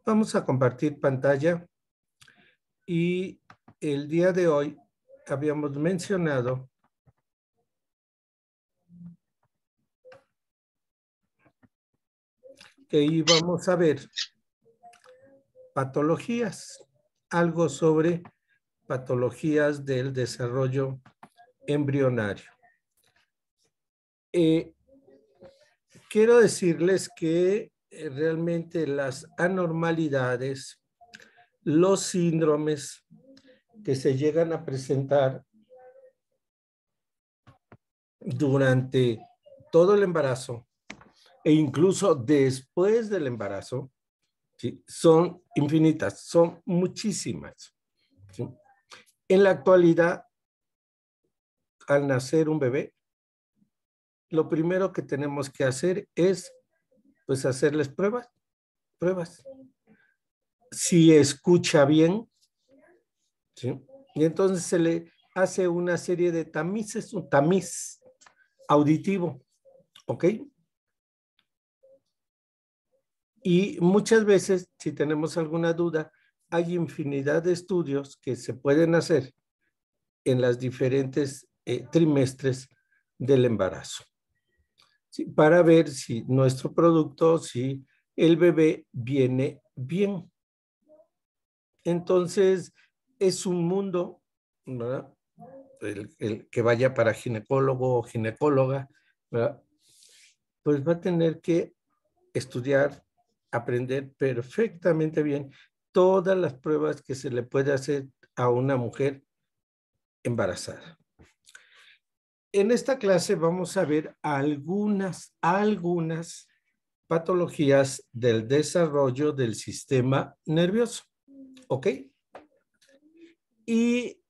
Vamos a compartir pantalla y el día de hoy habíamos mencionado que íbamos a ver patologías, algo sobre patologías del desarrollo embrionario. Quiero decirles que realmente las anormalidades, los síndromes que se llegan a presentar durante todo el embarazo e incluso después del embarazo, ¿sí?, son infinitas, son muchísimas, ¿sí? En la actualidad, al nacer un bebé, lo primero que tenemos que hacer es, pues, hacerles pruebas. Si escucha bien, ¿sí?, y entonces se le hace una serie de tamices, un tamiz auditivo, ¿ok? Y muchas veces, si tenemos alguna duda, hay infinidad de estudios que se pueden hacer en las diferentes trimestres del embarazo, ¿sí?, para ver si nuestro producto, si el bebé viene bien. Entonces, es un mundo, ¿verdad?, el que vaya para ginecólogo o ginecóloga, ¿verdad?, pues va a tener que estudiar, aprender perfectamente bien todas las pruebas que se le puede hacer a una mujer embarazada. En esta clase vamos a ver algunas patologías del desarrollo del sistema nervioso, ¿ok? Y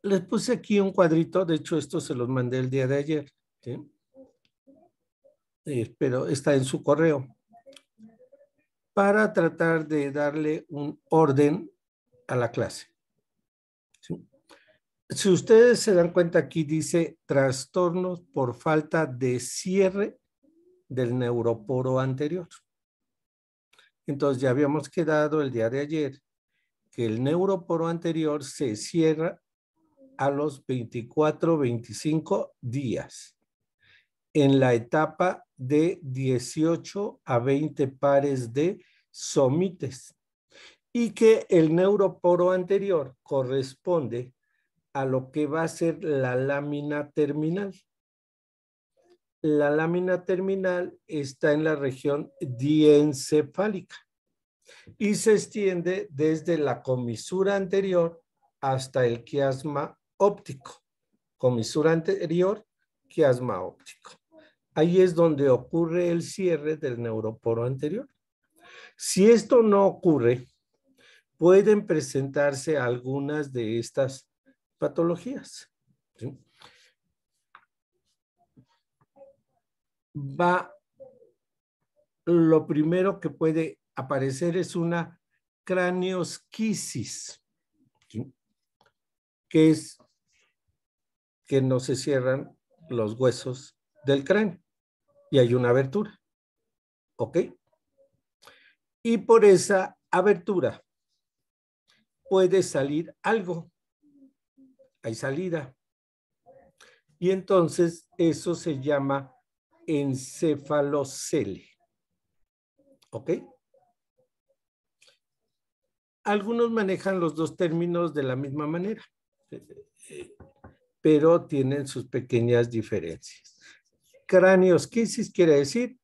les puse aquí un cuadrito, de hecho esto se los mandé el día de ayer, ¿sí? Pero está en su correo, para tratar de darle un orden a la clase, ¿sí? Si ustedes se dan cuenta, aquí dice trastornos por falta de cierre del neuroporo anterior. Entonces ya habíamos quedado el día de ayer que el neuroporo anterior se cierra a los 24, 25 días en la etapa de 18 a 20 pares de somites, y que el neuroporo anterior corresponde a lo que va a ser la lámina terminal. La lámina terminal está en la región diencefálica y se extiende desde la comisura anterior hasta el quiasma óptico. Comisura anterior, quiasma óptico. Ahí es donde ocurre el cierre del neuroporo anterior. Si esto no ocurre, pueden presentarse algunas de estas patologías, ¿sí? Lo primero que puede aparecer es una craniosquisis, ¿sí?, que es que no se cierran los huesos del cráneo y hay una abertura, ¿ok? Y por esa abertura puede salir algo, hay salida, y entonces eso se llama encefalocele, ¿ok? Algunos manejan los dos términos de la misma manera, pero tienen sus pequeñas diferencias. Craniosquisis quiere decir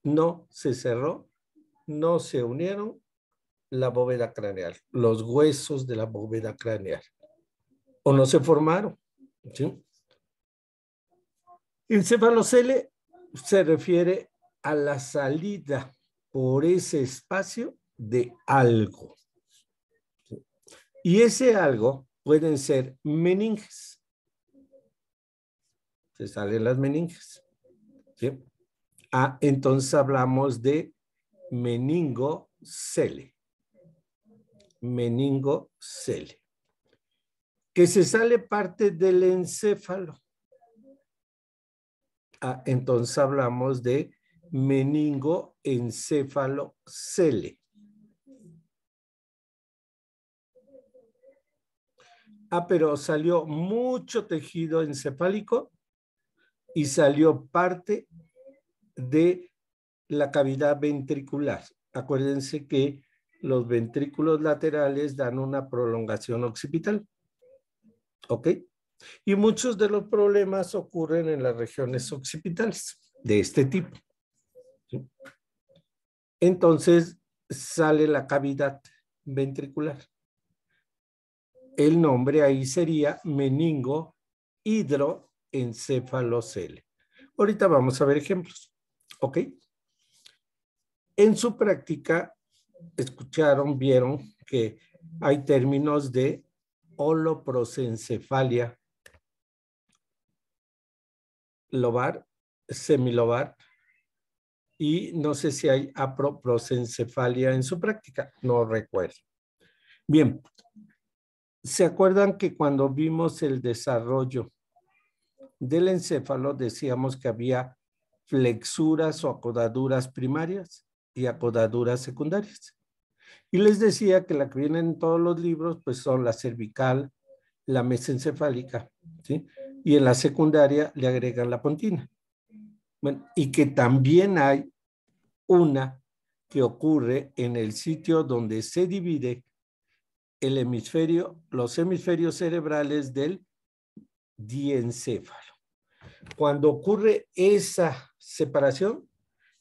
no se cerró, no se unieron la bóveda craneal, los huesos de la bóveda craneal, o no se formaron, ¿sí? Encefalocele se refiere a la salida por ese espacio de algo, ¿sí? Y ese algo pueden ser meninges. Se salen las meninges, ¿sí? Ah, entonces hablamos de meningocele. Meningocele. Que se sale parte del encéfalo. Ah, entonces hablamos de meningoencefalocele. Ah, pero salió mucho tejido encefálico y salió parte de la cavidad ventricular. Acuérdense que los ventrículos laterales dan una prolongación occipital. ¿Ok? Y muchos de los problemas ocurren en las regiones occipitales de este tipo. ¿Sí? Entonces sale la cavidad ventricular. El nombre ahí sería meningo hidroencefalocele. Ahorita vamos a ver ejemplos. ¿Ok? En su práctica, escucharon, vieron que hay términos de holoprosencefalia lobar, semilobar, y no sé si hay aproprosencefalia en su práctica, no recuerdo. Bien, ¿se acuerdan que cuando vimos el desarrollo del encéfalo decíamos que había flexuras o acodaduras primarias y acodaduras secundarias? Y les decía que la que viene en todos los libros pues son la cervical, la mesencefálica, ¿sí? Y en la secundaria le agregan la pontina. Bueno, y que también hay una que ocurre en el sitio donde se divide el hemisferio, los hemisferios cerebrales del diencéfalo. Cuando ocurre esa separación,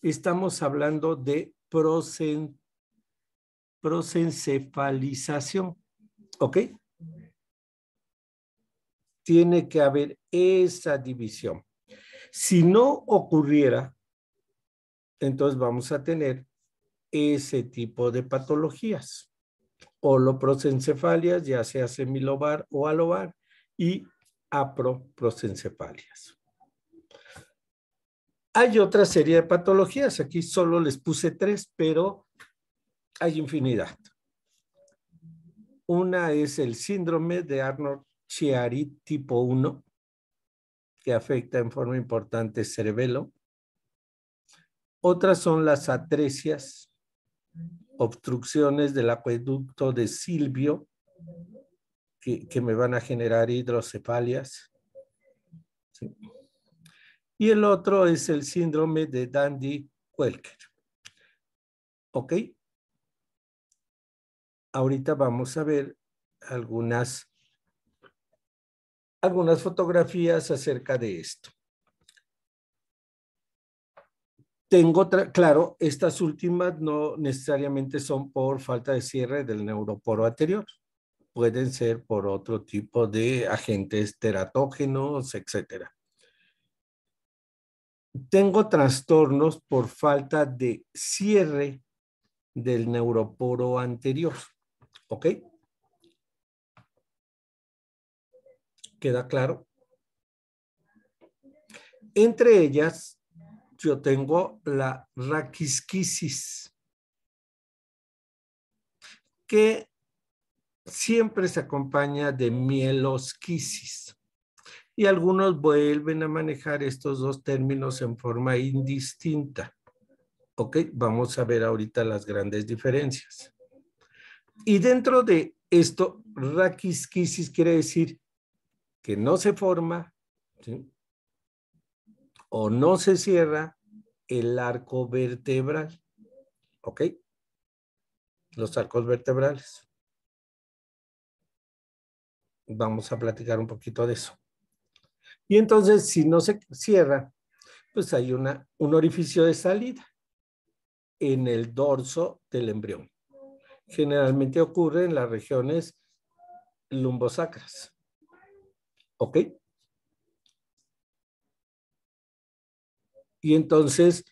estamos hablando de prosencefalización. ¿Ok? Tiene que haber esa división. Si no ocurriera, entonces vamos a tener ese tipo de patologías. Holoprosencefalias, ya sea semilobar o alobar, y aproprosencefalias. Hay otra serie de patologías, aquí solo les puse 3, pero hay infinidad. Una es el síndrome de Arnold-Chiari tipo 1, que afecta en forma importante el cerebelo. Otras son las atresias, obstrucciones del acueducto de Silvio, que me van a generar hidrocefalias. ¿Sí? Y el otro es el síndrome de Dandy-Welker. ¿Ok? Ahorita vamos a ver algunas fotografías acerca de esto. Tengo, claro, estas últimas no necesariamente son por falta de cierre del neuroporo anterior. Pueden ser por otro tipo de agentes teratógenos, etcétera. Tengo trastornos por falta de cierre del neuroporo anterior. ¿Ok? ¿Queda claro? Entre ellas, yo tengo la raquisquisis, que siempre se acompaña de mielosquisis. Y algunos vuelven a manejar estos dos términos en forma indistinta. Ok, vamos a ver ahorita las grandes diferencias. Y dentro de esto, raquisquisis quiere decir que no se forma, ¿sí? O no se cierra el arco vertebral. ¿Ok? Los arcos vertebrales. Vamos a platicar un poquito de eso. Y entonces, si no se cierra, pues hay un orificio de salida en el dorso del embrión. Generalmente ocurre en las regiones lumbosacras. ¿Ok? Y entonces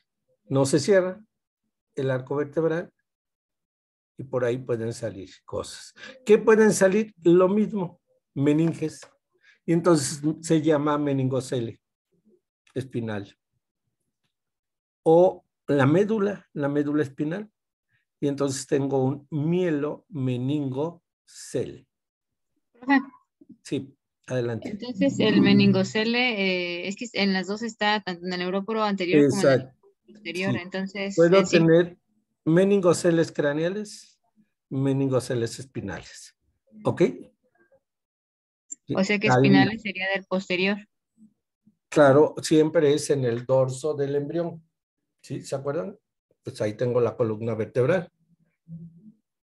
no se cierra el arco vertebral y por ahí pueden salir cosas. ¿Qué pueden salir? Lo mismo, meninges. Y entonces se llama meningocele espinal. O la médula espinal. Y entonces tengo un mielomeningocele. Sí, adelante. Entonces, el meningocele, es que en las dos está, tanto en el neuróporo anterior como en el Exacto. posterior. Sí. Entonces, Puedo sí. tener meningoceles craneales, meningoceles espinales. ¿Ok? O sea que Al- espinales sería del posterior. claro, siempre es en el dorso del embrión. ¿Sí? ¿Se acuerdan? Pues ahí tengo la columna vertebral.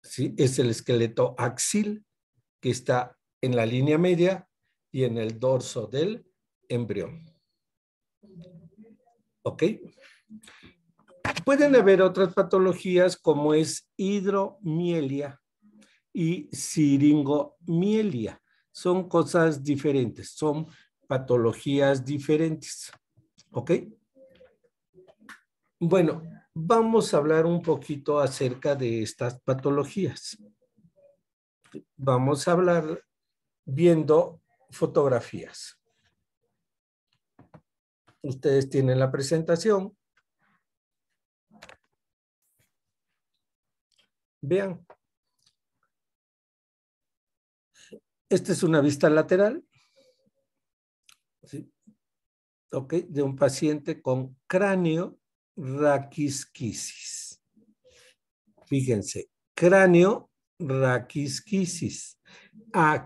¿Sí? Es el esqueleto axil que está en la línea media y en el dorso del embrión. ¿Ok? Pueden haber otras patologías como es hidromielia y siringomielia. Son cosas diferentes, son patologías diferentes. ¿Ok? Bueno, vamos a hablar un poquito acerca de estas patologías. Vamos a hablar viendo fotografías. Ustedes tienen la presentación. Vean, esta es una vista lateral, ¿sí? ¿Ok? De un paciente con cráneo raquisquisis. Fíjense, cráneo raquisquisis.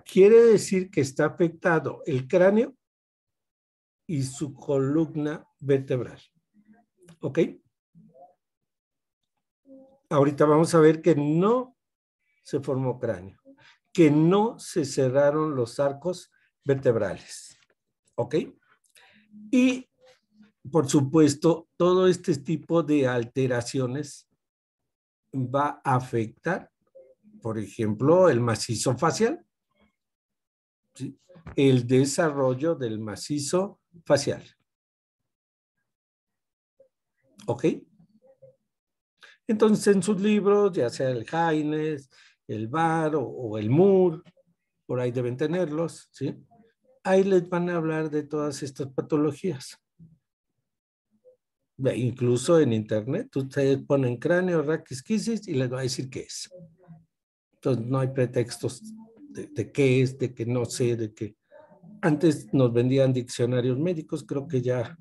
Quiere decir que está afectado el cráneo y su columna vertebral. ¿Ok? Ahorita vamos a ver que no se formó cráneo, que no se cerraron los arcos vertebrales. ¿Ok? Y, por supuesto, todo este tipo de alteraciones va a afectar, por ejemplo, el macizo facial, ¿sí? El desarrollo del macizo facial. ¿Ok? Entonces, en sus libros, ya sea el Haines, el Bar o el Moore, por ahí deben tenerlos, ¿sí? Ahí les van a hablar de todas estas patologías. Incluso en internet, ustedes ponen cráneo raquisquisis y les va a decir qué es. Entonces, no hay pretextos de qué es, de que no sé, de que antes nos vendían diccionarios médicos, creo que ya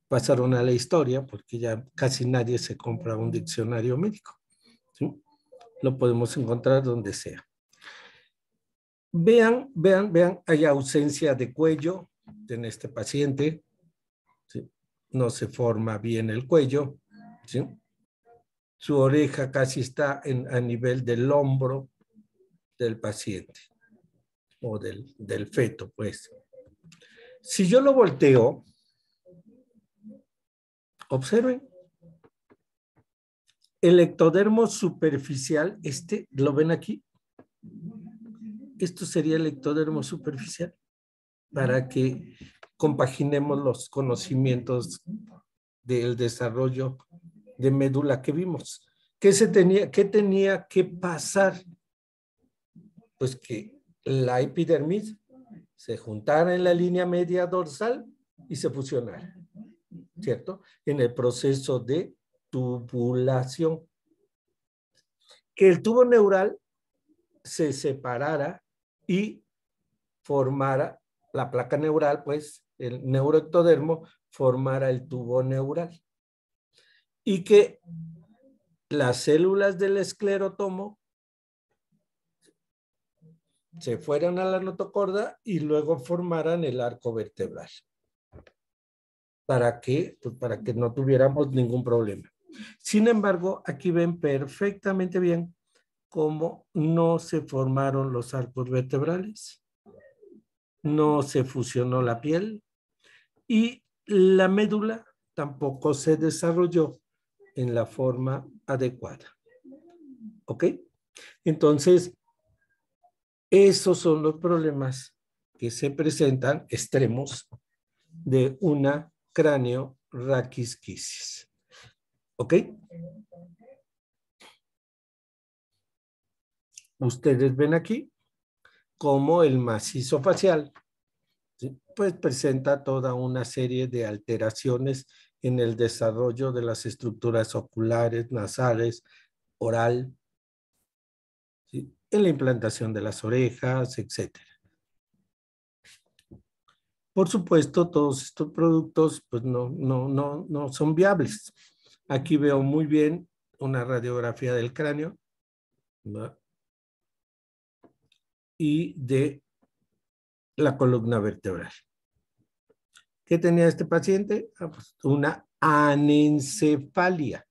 pasaron a la historia porque ya casi nadie se compra un diccionario médico, ¿sí? Lo podemos encontrar donde sea. Vean, vean, vean, hay ausencia de cuello en este paciente, ¿sí? No se forma bien el cuello, ¿sí? Su oreja casi está a nivel del hombro del paciente o del feto, pues. Si yo lo volteo, observen, el ectodermo superficial, ¿lo ven aquí? Esto sería el ectodermo superficial para que compaginemos los conocimientos del desarrollo de médula que vimos. ¿Qué tenía que pasar? Pues que la epidermis se juntara en la línea media dorsal y se fusionara, ¿cierto? En el proceso de tubulación. Que el tubo neural se separara y formara la placa neural, pues el neuroectodermo formara el tubo neural. Y que las células del esclerotomo se fueran a la notocorda y luego formaran el arco vertebral. ¿Para qué? Pues para que no tuviéramos ningún problema. Sin embargo, aquí ven perfectamente bien cómo no se formaron los arcos vertebrales, no se fusionó la piel y la médula tampoco se desarrolló en la forma adecuada. ¿Ok? Entonces, esos son los problemas que se presentan extremos de una cráneo raquisquisis. ¿Ok? Ustedes ven aquí cómo el macizo facial, ¿sí? Pues presenta toda una serie de alteraciones en el desarrollo de las estructuras oculares, nasales, oral, ¿sí? En la implantación de las orejas, etc. Por supuesto, todos estos productos pues no son viables. Aquí veo muy bien una radiografía del cráneo, ¿no? Y de la columna vertebral. ¿Qué tenía este paciente? Pues una anencefalia.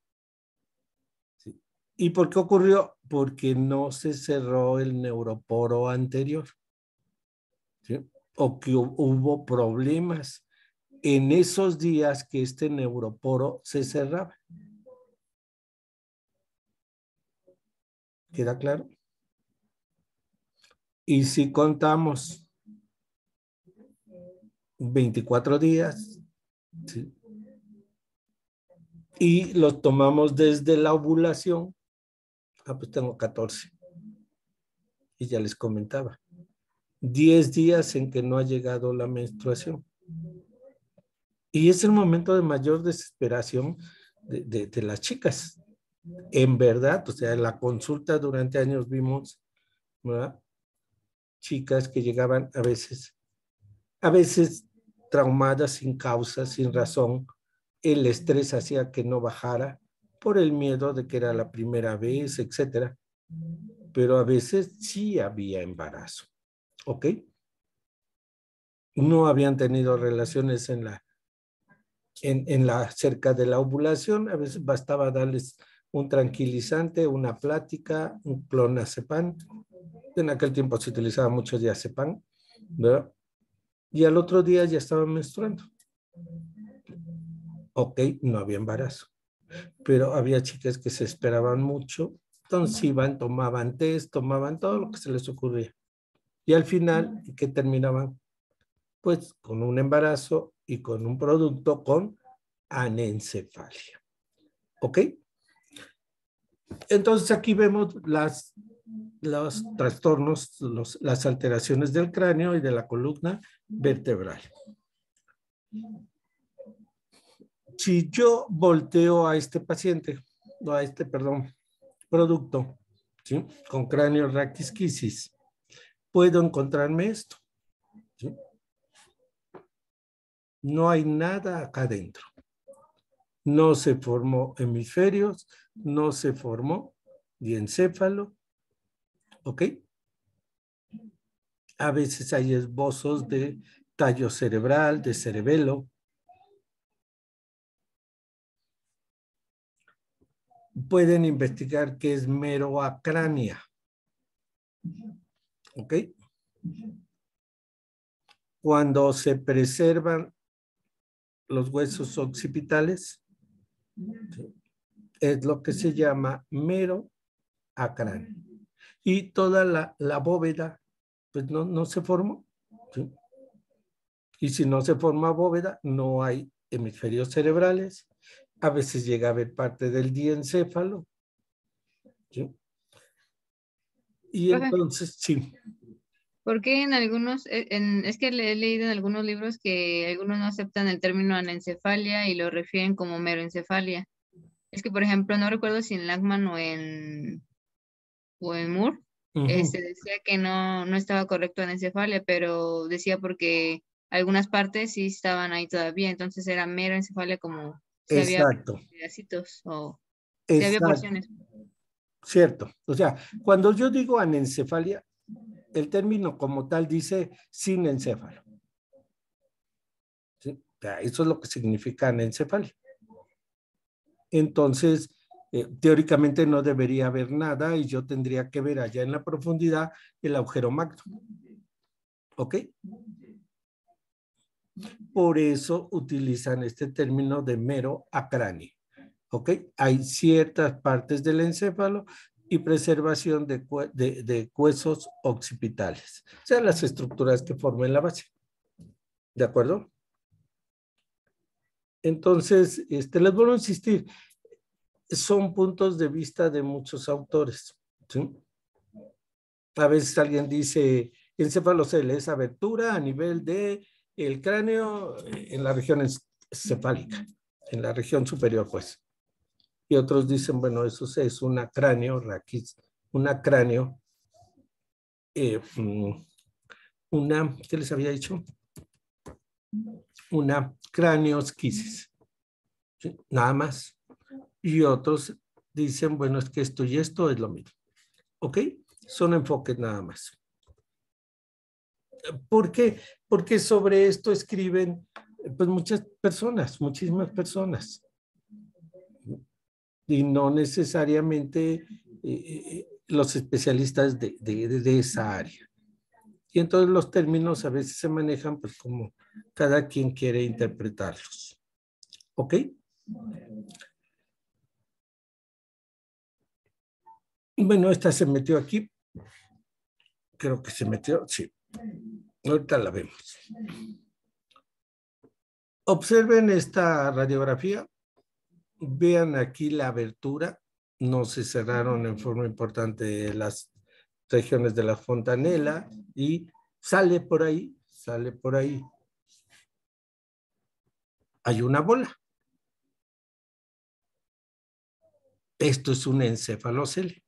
¿Sí? ¿Y por qué ocurrió? Porque no se cerró el neuroporo anterior. ¿Sí? O que hubo problemas en esos días que este neuroporo se cerraba. ¿Queda claro? Y si contamos 24 días, ¿sí? Y los tomamos desde la ovulación, pues tengo 14. Y ya les comentaba, 10 días en que no ha llegado la menstruación. Y es el momento de mayor desesperación de las chicas. En verdad, o sea, en la consulta durante años vimos, ¿verdad?, chicas que llegaban a veces traumadas sin causa, sin razón. El estrés hacía que no bajara por el miedo de que era la primera vez, etcétera. Pero a veces sí había embarazo, ¿ok? No habían tenido relaciones en la cerca de la ovulación. A veces bastaba darles un tranquilizante, una plática, un clonazepam. En aquel tiempo se utilizaba mucho diazepam, ¿verdad? Y al otro día ya estaban menstruando. Ok, no había embarazo, pero había chicas que se esperaban mucho, entonces iban, tomaban test, tomaban todo lo que se les ocurría. Y al final, ¿qué terminaban? Pues con un embarazo y con un producto con anencefalia. ¿Ok? Entonces aquí vemos los trastornos, las alteraciones del cráneo y de la columna vertebral. Si yo volteo a este paciente, o a este, perdón, producto, ¿sí?, con cráneo raquisquisis, puedo encontrarme esto, ¿sí? No hay nada acá adentro. No se formó hemisferios, no se formó diencéfalo, ¿ok? A veces hay esbozos de tallo cerebral, de cerebelo. Pueden investigar qué es meroacrania, ¿ok? Cuando se preservan los huesos occipitales, ¿sí?, es lo que se llama meroacrania. Y toda la bóveda, pues no se formó, ¿sí? Y si no se forma bóveda, no hay hemisferios cerebrales. A veces llega a haber parte del diencéfalo, ¿sí? Y Profe, entonces, sí. ¿por qué en algunos, es que he leído en algunos libros que algunos no aceptan el término anencefalia y lo refieren como meroencefalia? Es que, por ejemplo, no recuerdo si en Lachman o en Moore, Uh-huh. se decía que no estaba correcto anencefalia, pero decía porque algunas partes sí estaban ahí todavía, entonces era mero encefalia como si había Exacto, pedacitos o si había exacto, porciones. cierto. O sea, cuando yo digo anencefalia, el término como tal dice sin encéfalo, ¿sí? O sea, eso es lo que significa anencefalia. Entonces, teóricamente no debería haber nada y yo tendría que ver allá en la profundidad el agujero magno. ¿Ok? Por eso utilizan este término de mero acráneo. ¿Ok? Hay ciertas partes del encéfalo y preservación de huesos occipitales, o sea, las estructuras que forman la base. ¿De acuerdo? Entonces, les vuelvo a insistir, son puntos de vista de muchos autores, ¿sí? A veces alguien dice, encefalocele es abertura a nivel de el cráneo en la región cefálica, en la región superior, pues. Y otros dicen, bueno, eso es una cráneo, raquis, una cráneo, eh, ¿qué les había dicho? Una craneosquisis, ¿sí? Nada más. Y otros dicen, bueno, es que esto y esto es lo mismo. ¿Ok? Son enfoques nada más. ¿Por qué? Porque sobre esto escriben pues muchas personas, muchísimas personas. Y no necesariamente los especialistas de esa área. Y entonces los términos a veces se manejan pues como cada quien quiere interpretarlos. ¿Ok? Bueno, esta se metió aquí. Creo que se metió, sí. Ahorita la vemos. Observen esta radiografía. Vean aquí la abertura. No se cerraron en forma importante las regiones de la fontanela y sale por ahí, sale por ahí. Hay una bola. Esto es un encefalocele.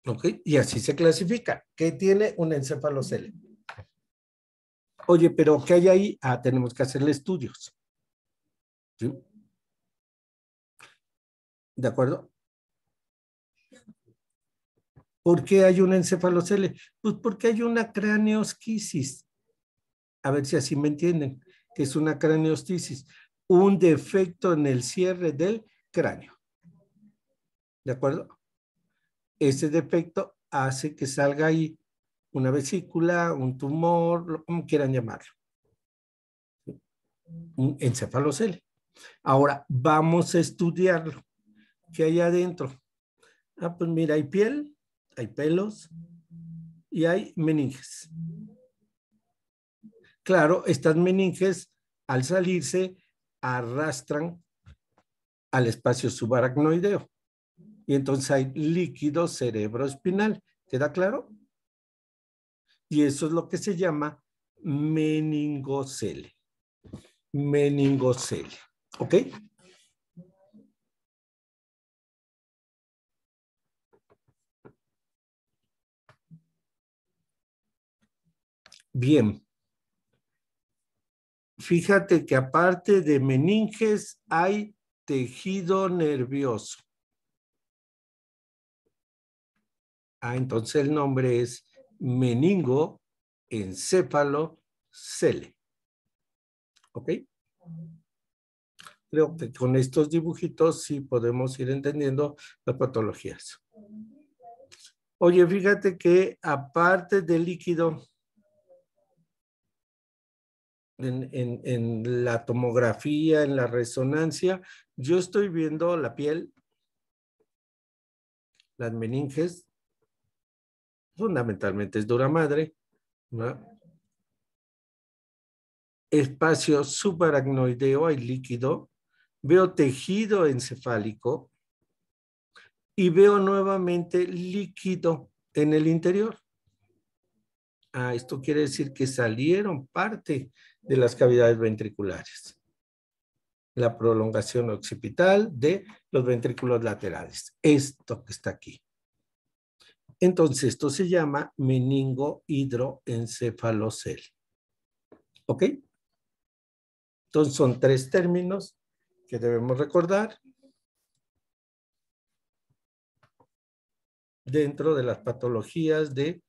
¿Ok? Y así se clasifica. ¿Qué tiene un encefalocele? Oye, pero ¿qué hay ahí? Ah, tenemos que hacerle estudios. ¿Sí? ¿De acuerdo? ¿Por qué hay un encefalocele? Pues porque hay una craneosquisis. A ver si así me entienden, que es una craneostisis, un defecto en el cierre del cráneo. ¿De acuerdo? Ese defecto hace que salga ahí una vesícula, un tumor, como quieran llamarlo. Un encefalocele. Ahora, vamos a estudiarlo. ¿Qué hay adentro? Ah, pues mira, hay piel, hay pelos y hay meninges. Claro, estas meninges, al salirse, arrastran al espacio subaracnoideo. Y entonces hay líquido cerebroespinal. ¿Queda claro? Y eso es lo que se llama meningocele. Meningocele. ¿Ok? Bien. Fíjate que aparte de meninges hay tejido nervioso. Ah, entonces el nombre es meningoencefalocele. ¿Ok? Creo que con estos dibujitos sí podemos ir entendiendo las patologías. Oye, fíjate que aparte del líquido, en la tomografía, en la resonancia, yo estoy viendo la piel, las meninges, fundamentalmente es dura madre, ¿no? Espacio subaracnoideo, hay líquido, veo tejido encefálico y veo nuevamente líquido en el interior. Ah, esto quiere decir que salieron parte de las cavidades ventriculares. La prolongación occipital de los ventrículos laterales. Esto que está aquí. Entonces, esto se llama meningohidroencefalocele. ¿Ok? Entonces, son tres términos que debemos recordar dentro de las patologías de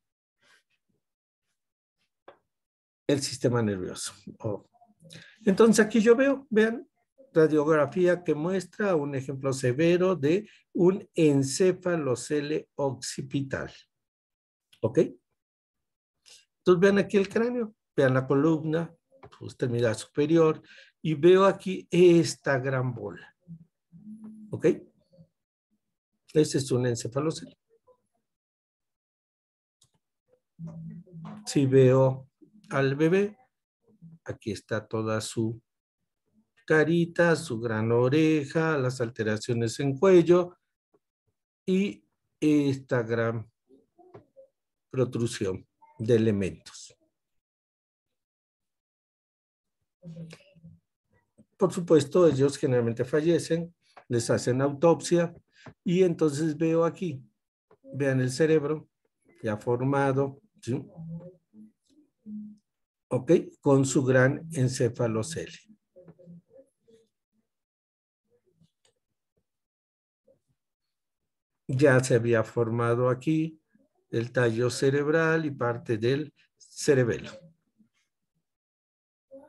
el sistema nervioso. Entonces, aquí yo veo, vean, radiografía que muestra un ejemplo severo de un encefalocele occipital. ¿Ok? Entonces vean aquí el cráneo, vean la columna, extremidad superior, y veo aquí esta gran bola. ¿Ok? Ese es un encefalocele. Si veo al bebé, aquí está toda su carita, su gran oreja, las alteraciones en cuello y esta gran protrusión de elementos. Por supuesto, ellos generalmente fallecen, les hacen autopsia y entonces veo aquí, vean el cerebro ya formado, ¿sí? ¿Ok? Con su gran encefalocele. Ya se había formado aquí el tallo cerebral y parte del cerebelo.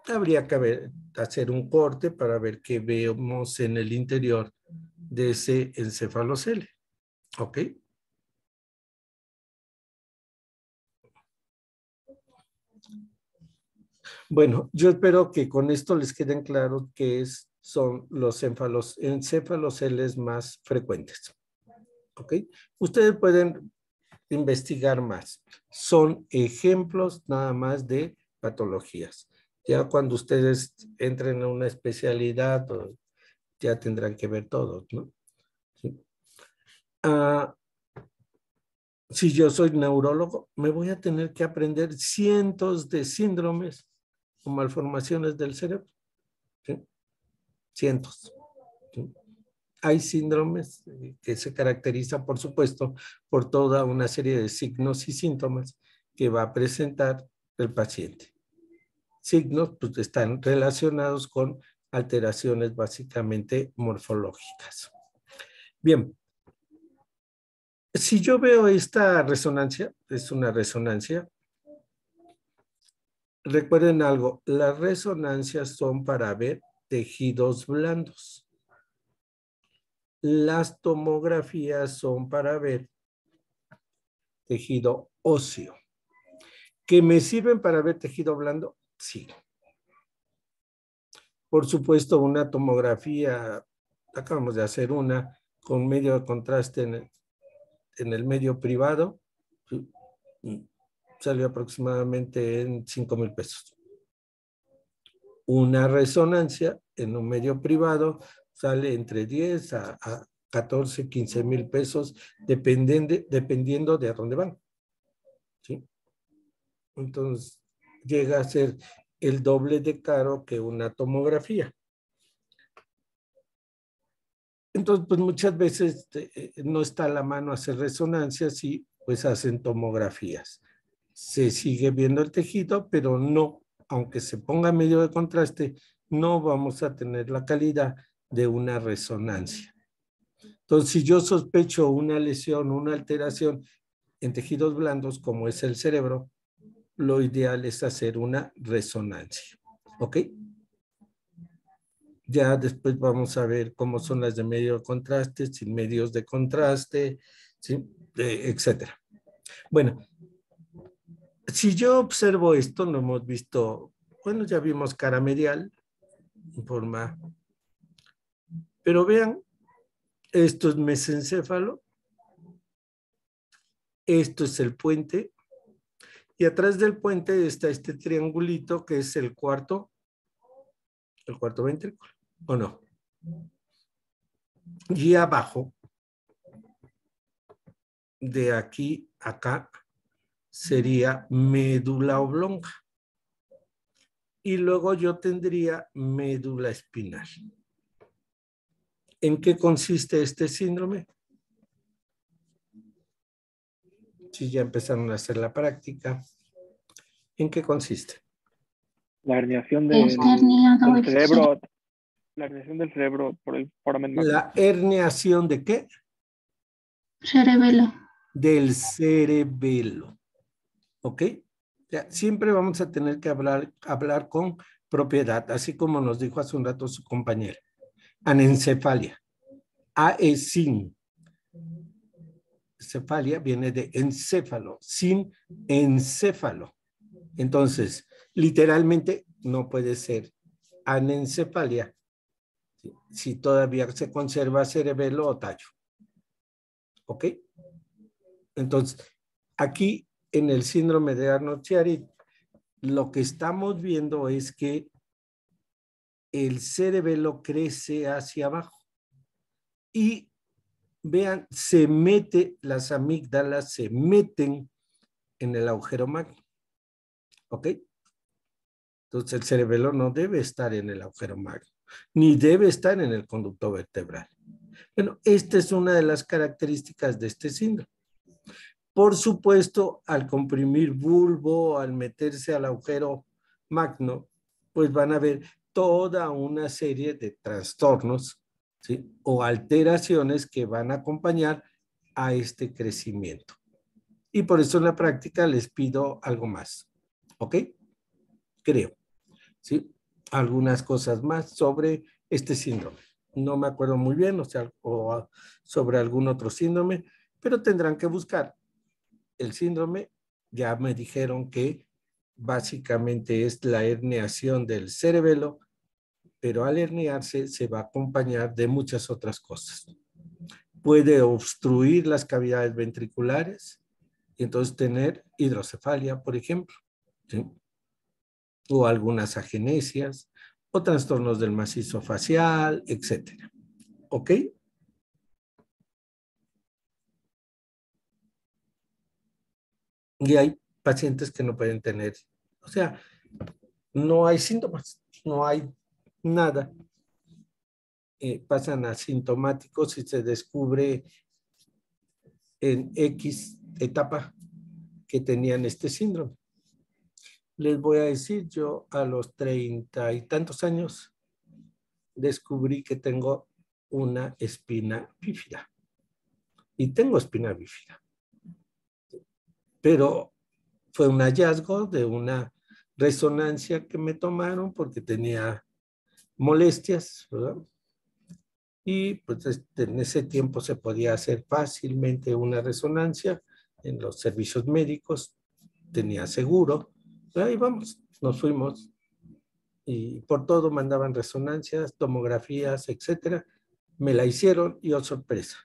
Habría que hacer un corte para ver qué vemos en el interior de ese encéfalocele. ¿Ok? Bueno, yo espero que con esto les queden claros qué son los encéfaloceles más frecuentes. ¿Ok? Ustedes pueden investigar más. Son ejemplos nada más de patologías. Ya cuando ustedes entren a una especialidad, ya tendrán que ver todos, ¿no? ¿Sí? Si yo soy neurólogo, me voy a tener que aprender cientos de síndromes o malformaciones del cerebro. ¿Sí? Cientos. ¿Sí? Hay síndromes que se caracterizan, por supuesto, por toda una serie de signos y síntomas que va a presentar el paciente. Signos pues, están relacionados con alteraciones básicamente morfológicas. Bien, si yo veo esta resonancia, es una resonancia, recuerden algo, las resonancias son para ver tejidos blandos. Las tomografías son para ver tejido óseo. ¿Que me sirven para ver tejido blando? Sí. Por supuesto, una tomografía, acabamos de hacer una con medio de contraste en el medio privado, salió aproximadamente en 5,000 pesos. Una resonancia en un medio privado sale entre 10 a 14, 15 mil pesos, dependiendo de a dónde van. ¿Sí? Entonces, llega a ser el doble de caro que una tomografía. Entonces, pues muchas veces no está a la mano hacer resonancias y pues hacen tomografías. Se sigue viendo el tejido, pero no, aunque se ponga medio de contraste, no vamos a tener la calidad de una resonancia. Entonces, si yo sospecho una lesión, una alteración en tejidos blandos, como es el cerebro, lo ideal es hacer una resonancia. ¿Ok? Ya después vamos a ver cómo son las de medio de contraste, sin medios de contraste, ¿sí? Etcétera. Bueno, si yo observo esto, lo hemos visto, bueno, ya vimos cara medial, en forma, pero vean, esto es mesencéfalo, esto es el puente, y atrás del puente está este triangulito que es el cuarto ventrículo, ¿o no? Y abajo, de aquí a acá, sería médula oblonga. Y luego yo tendría médula espinal. ¿En qué consiste este síndrome? Si ya empezaron a hacer la práctica. ¿En qué consiste? La herniación del cerebro. La herniación del cerebro por el foramen magno. ¿La herniación de qué? Cerebelo. Del cerebelo. ¿Ok? Ya, siempre vamos a tener que hablar con propiedad, así como nos dijo hace un rato su compañera. Anencefalia. Sin. Cefalia viene de encéfalo, sin encéfalo. Entonces, literalmente no puede ser anencefalia si todavía se conserva cerebelo o tallo. ¿Ok? Entonces, aquí en el síndrome de Arnold-Chiari, lo que estamos viendo es que el cerebelo crece hacia abajo y vean, las amígdalas se meten en el agujero magno. ¿Ok? Entonces el cerebelo no debe estar en el agujero magno, ni debe estar en el conducto vertebral. Bueno, esta es una de las características de este síndrome. Por supuesto, al comprimir bulbo, al meterse al agujero magno, pues van a ver toda una serie de trastornos, ¿sí? O alteraciones que van a acompañar a este crecimiento. Y por eso en la práctica les pido algo más. ¿Ok? Creo. ¿Sí? Algunas cosas más sobre este síndrome. No me acuerdo muy bien, o sea, o sobre algún otro síndrome, pero tendrán que buscar el síndrome. Ya me dijeron que básicamente es la herniación del cerebelo, pero al herniarse se va a acompañar de muchas otras cosas. Puede obstruir las cavidades ventriculares y entonces tener hidrocefalia, por ejemplo, ¿sí? O algunas agenesias, o trastornos del macizo facial, etcétera. ¿Ok? Y hay pacientes que no pueden tener, o sea, no hay síntomas, no hay nada. Pasan asintomáticos y se descubre en X etapa que tenían este síndrome. Les voy a decir, yo a los 30 y tantos años descubrí que tengo una espina bífida. Y tengo espina bífida. Pero fue un hallazgo de una resonancia que me tomaron porque tenía molestias, ¿verdad? Y pues en ese tiempo se podía hacer fácilmente una resonancia en los servicios médicos, tenía seguro, ahí vamos, nos fuimos y por todo mandaban resonancias, tomografías, etcétera. Me la hicieron y oh sorpresa,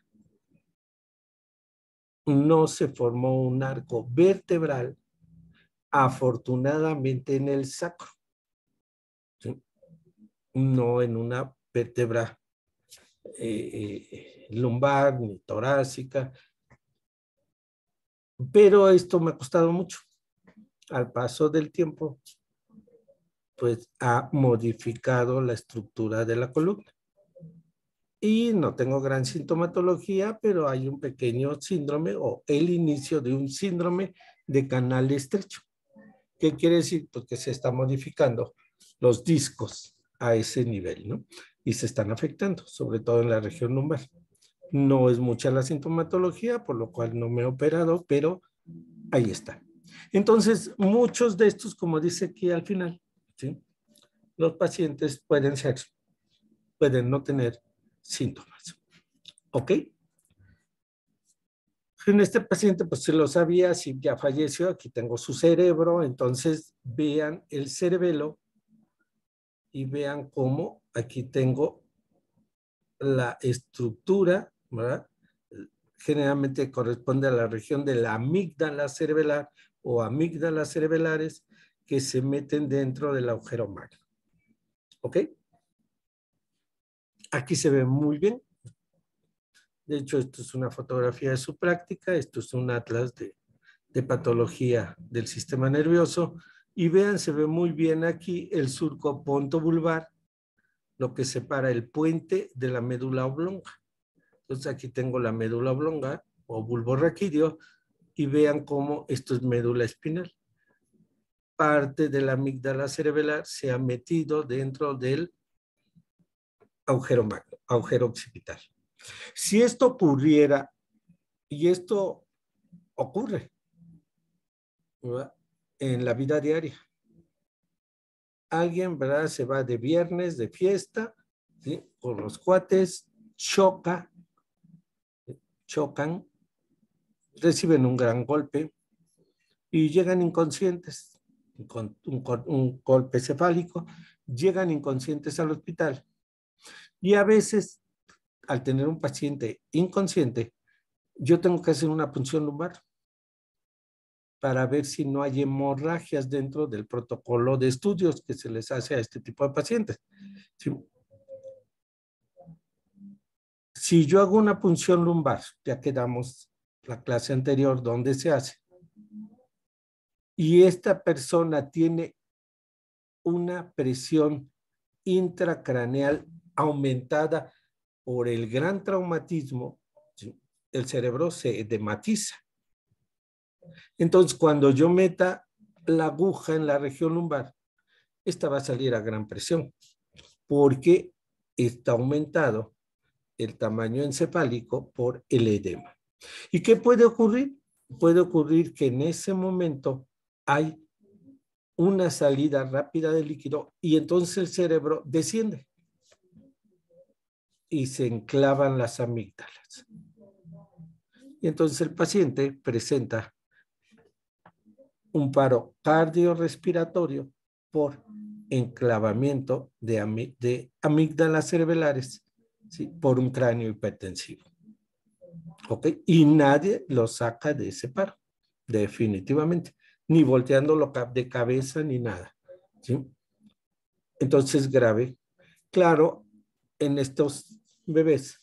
no se formó un arco vertebral, afortunadamente en el sacro, ¿sí? No en una vértebra lumbar ni torácica, pero esto me ha costado mucho. Al paso del tiempo, pues ha modificado la estructura de la columna. Y no tengo gran sintomatología, pero hay un pequeño síndrome o el inicio de un síndrome de canal estrecho. ¿Qué quiere decir? Pues que se están modificando los discos a ese nivel, ¿no? Y se están afectando, sobre todo en la región lumbar. No es mucha la sintomatología, por lo cual no me he operado, pero ahí está. Entonces, muchos de estos, como dice aquí al final, ¿sí? Los pacientes pueden no tener síntomas. ¿Ok? En este paciente, pues se lo sabía, si ya falleció, aquí tengo su cerebro, entonces vean el cerebelo y vean cómo aquí tengo la estructura, ¿verdad? Generalmente corresponde a la región de la amígdala cerebelar o amígdalas cerebelares que se meten dentro del agujero magno. ¿Ok? Aquí se ve muy bien. De hecho, esto es una fotografía de su práctica. Esto es un atlas de patología del sistema nervioso. Y vean, se ve muy bien aquí el surco pontobulbar, lo que separa el puente de la médula oblonga. Entonces aquí tengo la médula oblonga o bulbo raquídeo y vean cómo esto es médula espinal. Parte de la amígdala cerebelar se ha metido dentro del agujero magno, agujero occipital. Si esto ocurriera, y esto ocurre, ¿verdad?, en la vida diaria, alguien, ¿verdad?, se va de viernes de fiesta, ¿sí?, con los cuates, chocan, reciben un gran golpe y llegan inconscientes, con un golpe cefálico, llegan inconscientes al hospital. Y a veces, al tener un paciente inconsciente, yo tengo que hacer una punción lumbar para ver si no hay hemorragias dentro del protocolo de estudios que se les hace a este tipo de pacientes. Si yo hago una punción lumbar, ya quedamos la clase anterior donde se hace, y esta persona tiene una presión intracraneal aumentada por el gran traumatismo, ¿sí?, el cerebro se edematiza. Entonces, cuando yo meta la aguja en la región lumbar, esta va a salir a gran presión, porque está aumentado el tamaño encefálico por el edema. ¿Y qué puede ocurrir? Puede ocurrir que en ese momento hay una salida rápida de líquido y entonces el cerebro desciende y se enclavan las amígdalas. Y entonces el paciente presenta un paro cardiorrespiratorio por enclavamiento de amígdalas cerebrales, ¿sí? Por un cráneo hipertensivo. ¿Ok? Y nadie lo saca de ese paro, definitivamente. Ni volteándolo de cabeza ni nada. ¿Sí? Entonces, grave. Claro, en estos bebés,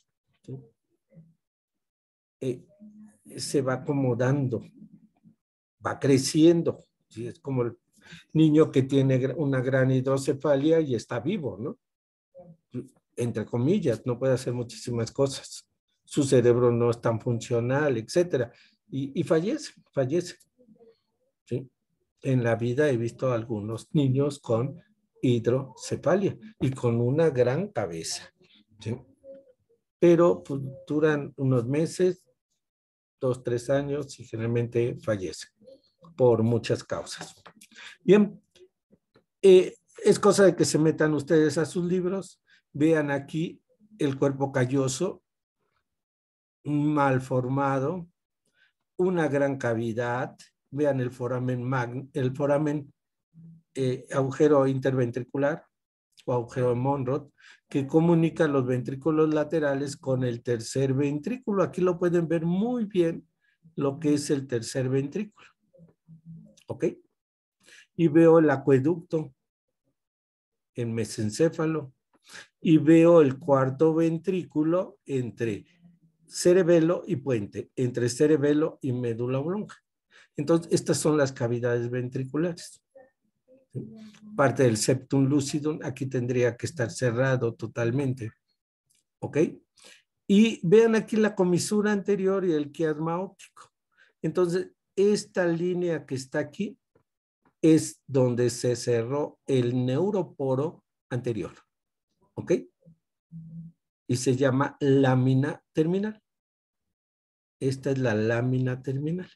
¿sí? Se va acomodando, va creciendo. ¿Sí? Es como el niño que tiene una gran hidrocefalia y está vivo, ¿no? Entre comillas, no puede hacer muchísimas cosas. Su cerebro no es tan funcional, etcétera. Y fallece. ¿Sí? En la vida he visto a algunos niños con hidrocefalia y con una gran cabeza. ¿Sí? Pero pues, duran unos meses, 2, 3 años y generalmente fallecen por muchas causas. Bien, es cosa de que se metan ustedes a sus libros, vean aquí el cuerpo calloso, mal formado, una gran cavidad, vean el foramen agujero interventricular o agujero de Monrod, que comunica los ventrículos laterales con el tercer ventrículo. Aquí lo pueden ver muy bien lo que es el tercer ventrículo. ¿Ok? Y veo el acueducto en mesencéfalo y veo el cuarto ventrículo entre cerebelo y puente, entre cerebelo y médula oblonga. Entonces, estas son las cavidades ventriculares. Parte del septum lucidum aquí tendría que estar cerrado totalmente. ¿Ok? Y vean aquí la comisura anterior y el quiasma óptico. Entonces, esta línea que está aquí es donde se cerró el neuroporo anterior. ¿Ok? Y se llama lámina terminal. Esta es la lámina terminal.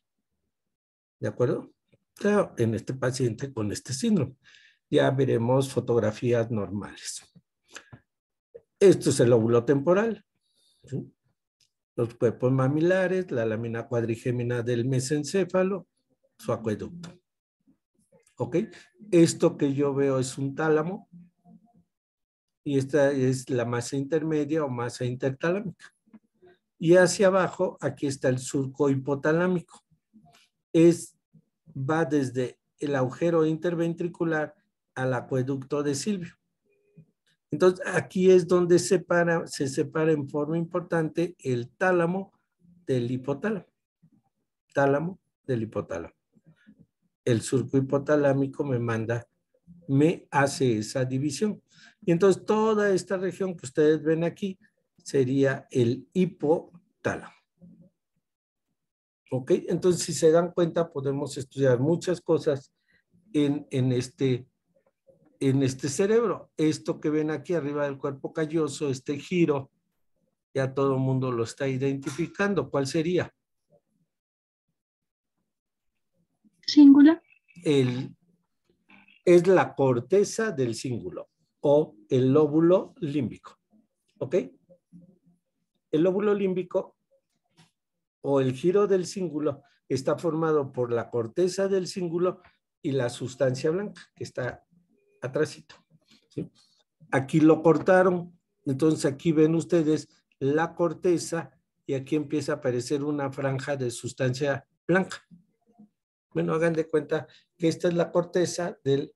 ¿De acuerdo? Claro, en este paciente con este síndrome. Ya veremos fotografías normales. Esto es el lóbulo temporal. ¿Sí? Los cuerpos mamilares, la lámina cuadrigémina del mesencéfalo, su acueducto. ¿Ok? Esto que yo veo es un tálamo y esta es la masa intermedia o masa intertalámica. Y hacia abajo, aquí está el surco hipotalámico. Va desde el agujero interventricular al acueducto de Silvio. Entonces, aquí es donde se separa en forma importante el tálamo del hipotálamo. Tálamo del hipotálamo. El surco hipotalámico me hace esa división. Y entonces toda esta región que ustedes ven aquí sería el hipotálamo. ¿Ok? Entonces, si se dan cuenta, podemos estudiar muchas cosas en este cerebro. Esto que ven aquí arriba del cuerpo calloso, este giro, ya todo el mundo lo está identificando. ¿Cuál sería? Cíngulo. Es la corteza del cíngulo o el lóbulo límbico. ¿Ok? El lóbulo límbico o el giro del cíngulo está formado por la corteza del cíngulo y la sustancia blanca que está atrásito. ¿Sí? Aquí lo cortaron, entonces aquí ven ustedes la corteza y aquí empieza a aparecer una franja de sustancia blanca. Bueno, hagan de cuenta que esta es la corteza del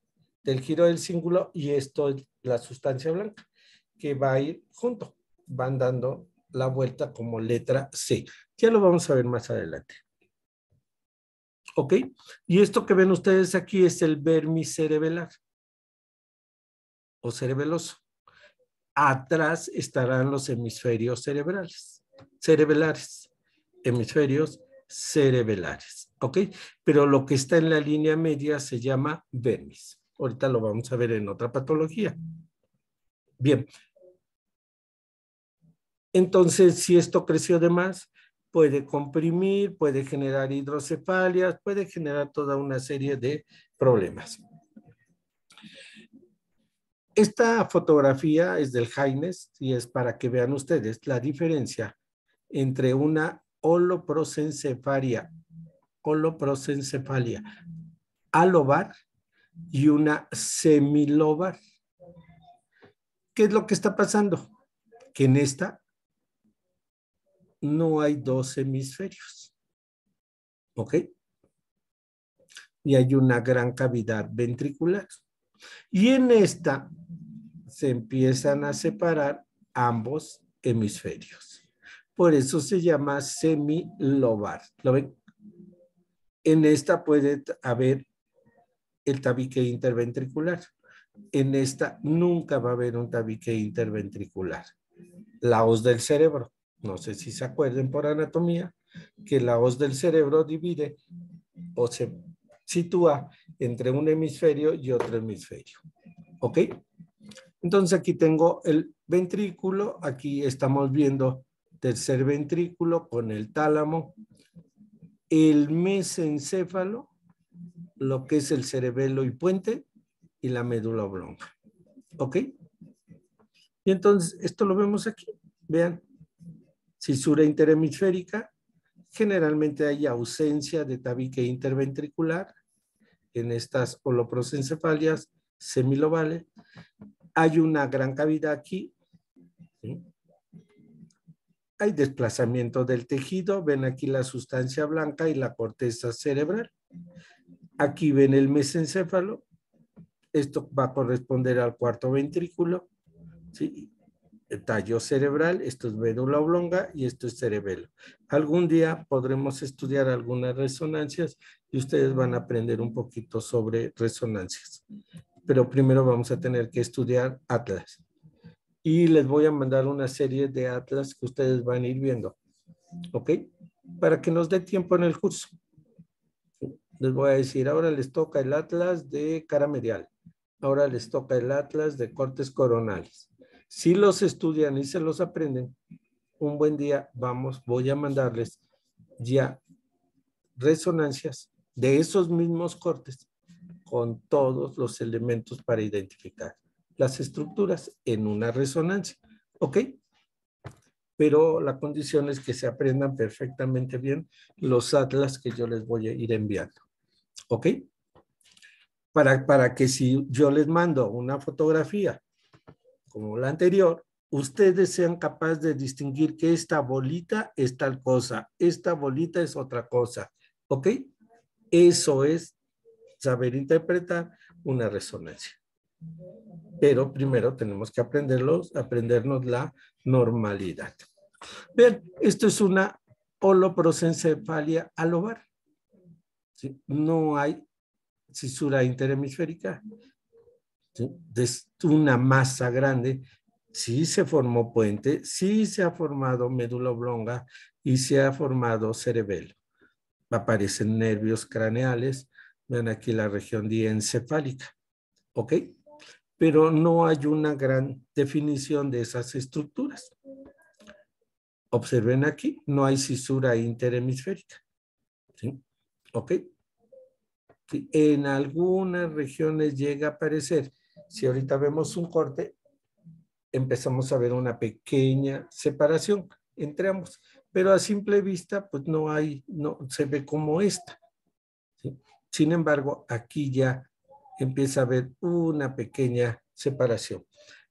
giro del cíngulo y esto es la sustancia blanca que va a ir junto, van dando la vuelta como letra C. Ya lo vamos a ver más adelante. ¿Ok? Y esto que ven ustedes aquí es el vermis cerebelar o cerebeloso. Atrás estarán los hemisferios cerebelares, hemisferios cerebelares, ¿ok? Pero lo que está en la línea media se llama vermis. Ahorita lo vamos a ver en otra patología. Bien. Entonces, si esto creció de más, puede comprimir, puede generar hidrocefalias, puede generar toda una serie de problemas. Esta fotografía es del Haines y es para que vean ustedes la diferencia entre una holoprosencefalia alobar y una semilobar. ¿Qué es lo que está pasando? Que en esta no hay dos hemisferios. ¿Ok? Y hay una gran cavidad ventricular. Y en esta se empiezan a separar ambos hemisferios. Por eso se llama semilobar. ¿Lo ven? En esta puede haber el tabique interventricular. En esta nunca va a haber un tabique interventricular. La hoz del cerebro. No sé si se acuerdan por anatomía que la hoz del cerebro divide o se sitúa entre un hemisferio y otro hemisferio. ¿Ok? Entonces aquí tengo el ventrículo. Aquí estamos viendo tercer ventrículo con el tálamo. El mesencéfalo, lo que es el cerebelo y puente, y la médula oblonga. ¿Ok? Y entonces, esto lo vemos aquí. Vean, cisura interhemisférica. Generalmente hay ausencia de tabique interventricular en estas holoprosencefalias semilobales. Hay una gran cavidad aquí. ¿Sí? Hay desplazamiento del tejido. Ven aquí la sustancia blanca y la corteza cerebral. Aquí ven el mesencéfalo. Esto va a corresponder al cuarto ventrículo. ¿Sí? El tallo cerebral, esto es médula oblonga y esto es cerebelo. Algún día podremos estudiar algunas resonancias y ustedes van a aprender un poquito sobre resonancias. Pero primero vamos a tener que estudiar atlas. Y les voy a mandar una serie de atlas que ustedes van a ir viendo. ¿Ok? Para que nos dé tiempo en el curso. Les voy a decir, ahora les toca el atlas de cara medial. Ahora les toca el atlas de cortes coronales. Si los estudian y se los aprenden, un buen día voy a mandarles ya resonancias de esos mismos cortes con todos los elementos para identificar las estructuras en una resonancia. ¿Ok? Pero la condición es que se aprendan perfectamente bien los atlas que yo les voy a ir enviando. ¿Ok? Para que si yo les mando una fotografía como la anterior, ustedes sean capaces de distinguir que esta bolita es tal cosa, esta bolita es otra cosa. ¿Ok? Eso es saber interpretar una resonancia. Pero primero tenemos que aprendernos la normalidad. Vean, esto es una holoprosencefalia alobar. ¿Sí? No hay cisura interhemisférica. ¿Sí? Es una masa grande. Sí se formó puente, sí se ha formado médula oblonga y se ha formado cerebelo. Aparecen nervios craneales. Vean aquí la región diencefálica. ¿Ok? Pero no hay una gran definición de esas estructuras. Observen aquí, no hay cisura interhemisférica. ¿Sí? ¿Ok? Sí, en algunas regiones llega a aparecer. Si ahorita vemos un corte, empezamos a ver una pequeña separación entre ambos, pero a simple vista, pues no se ve como esta. ¿Sí? Sin embargo, aquí ya empieza a haber una pequeña separación.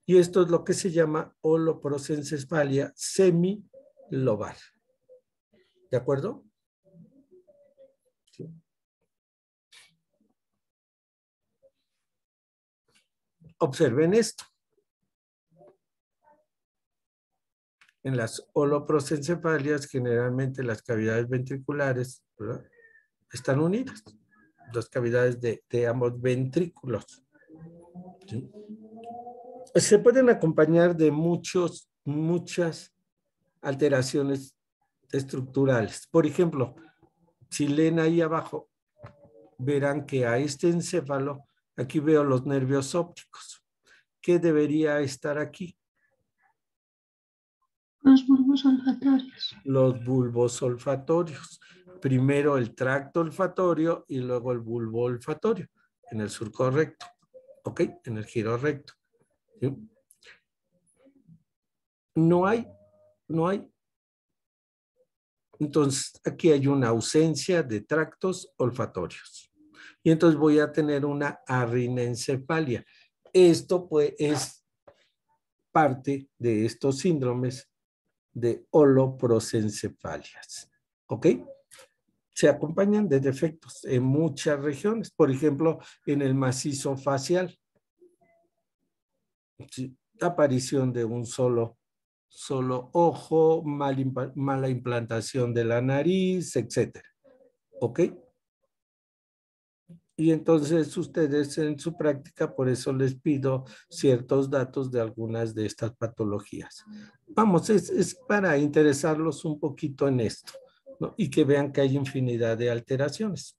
Y esto es lo que se llama holoprosencefalia semilobar. ¿De acuerdo? Sí. Observen esto. En las holoprosencefalias, generalmente las cavidades ventriculares, ¿verdad?, están unidas. Las cavidades de ambos ventrículos. ¿Sí? Se pueden acompañar de muchas alteraciones estructurales. Por ejemplo, si leen ahí abajo, verán que a este encéfalo, aquí veo los nervios ópticos. ¿Qué debería estar aquí? Los bulbos olfatorios. Los bulbos olfatorios. Primero el tracto olfatorio y luego el bulbo olfatorio en el surco recto. ¿ok? En el giro recto. ¿Sí? No hay. Entonces, aquí hay una ausencia de tractos olfatorios. Y entonces voy a tener una arrinencefalia. Esto pues es parte de estos síndromes de holoprosencefalias. ¿Ok? Se acompañan de defectos en muchas regiones. Por ejemplo, en el macizo facial. ¿Sí? Aparición de un solo ojo, mala implantación de la nariz, etcétera. ¿Ok? Y entonces ustedes en su práctica, por eso les pido ciertos datos de algunas de estas patologías. Vamos, es para interesarlos un poquito en esto, ¿no? Y que vean que hay infinidad de alteraciones.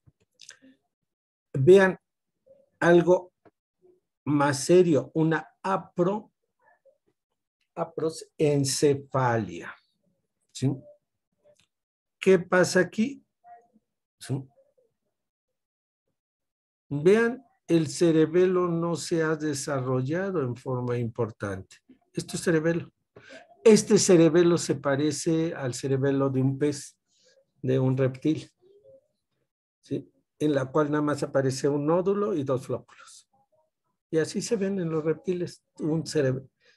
Vean algo más serio, una aprosencefalia. ¿Sí? ¿Qué pasa aquí? ¿Sí? Vean, el cerebelo no se ha desarrollado en forma importante. Esto es cerebelo. Este cerebelo se parece al cerebelo de un pez, de un reptil, ¿sí? En la cual nada más aparece un nódulo y dos flóculos. Y así se ven en los reptiles, un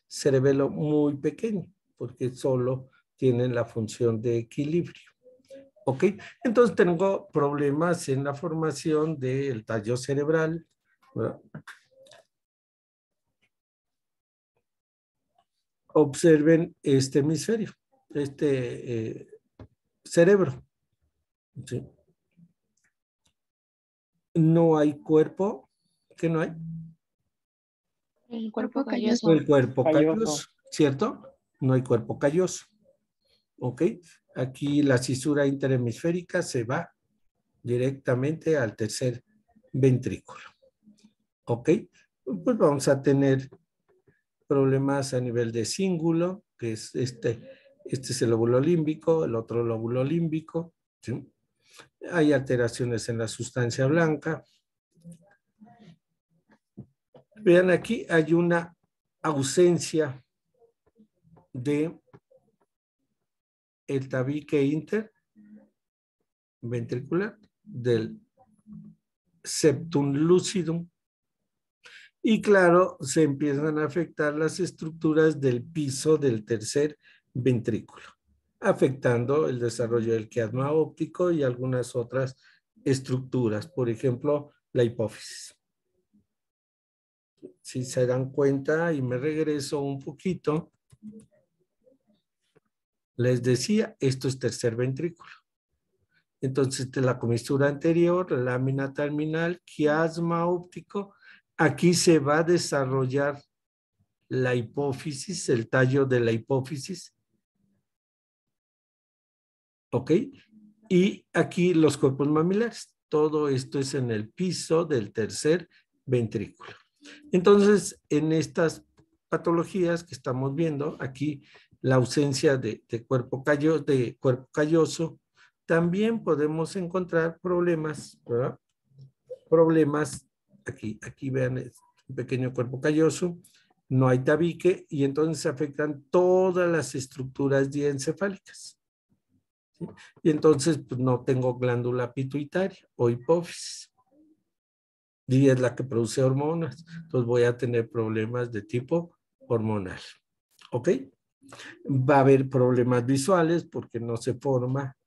cerebelo muy pequeño, porque solo tienen la función de equilibrio. ¿Ok? Entonces tengo problemas en la formación del tallo cerebral, ¿verdad? Observen este hemisferio, este cerebro. ¿Sí? No hay cuerpo. ¿Qué no hay? El cuerpo calloso. El cuerpo calloso, ¿cierto? No hay cuerpo calloso. ¿Ok? Aquí la cisura interhemisférica se va directamente al tercer ventrículo. ¿Ok? Pues vamos a tener problemas a nivel de cíngulo, que es este es el lóbulo límbico, el otro lóbulo límbico, ¿sí? Hay alteraciones en la sustancia blanca. Vean aquí, hay una ausencia de el tabique interventricular, del septum lucidum. Y claro, se empiezan a afectar las estructuras del piso del tercer ventrículo, afectando el desarrollo del quiasma óptico y algunas otras estructuras, por ejemplo, la hipófisis. Si se dan cuenta, y me regreso un poquito, les decía, esto es tercer ventrículo. Entonces, de la comisura anterior, lámina terminal, quiasma óptico, aquí se va a desarrollar la hipófisis, el tallo de la hipófisis. ¿Ok? Y aquí los cuerpos mamilares. Todo esto es en el piso del tercer ventrículo. Entonces, en estas patologías que estamos viendo, aquí la ausencia de cuerpo calloso, también podemos encontrar problemas, ¿verdad? Problemas, aquí vean, un pequeño cuerpo calloso, no hay tabique y entonces se afectan todas las estructuras diencefálicas. ¿Sí? Y entonces pues, no tengo glándula pituitaria o hipófisis. Y es la que produce hormonas. Entonces voy a tener problemas de tipo hormonal. ¿Ok? Va a haber problemas visuales porque no se forma,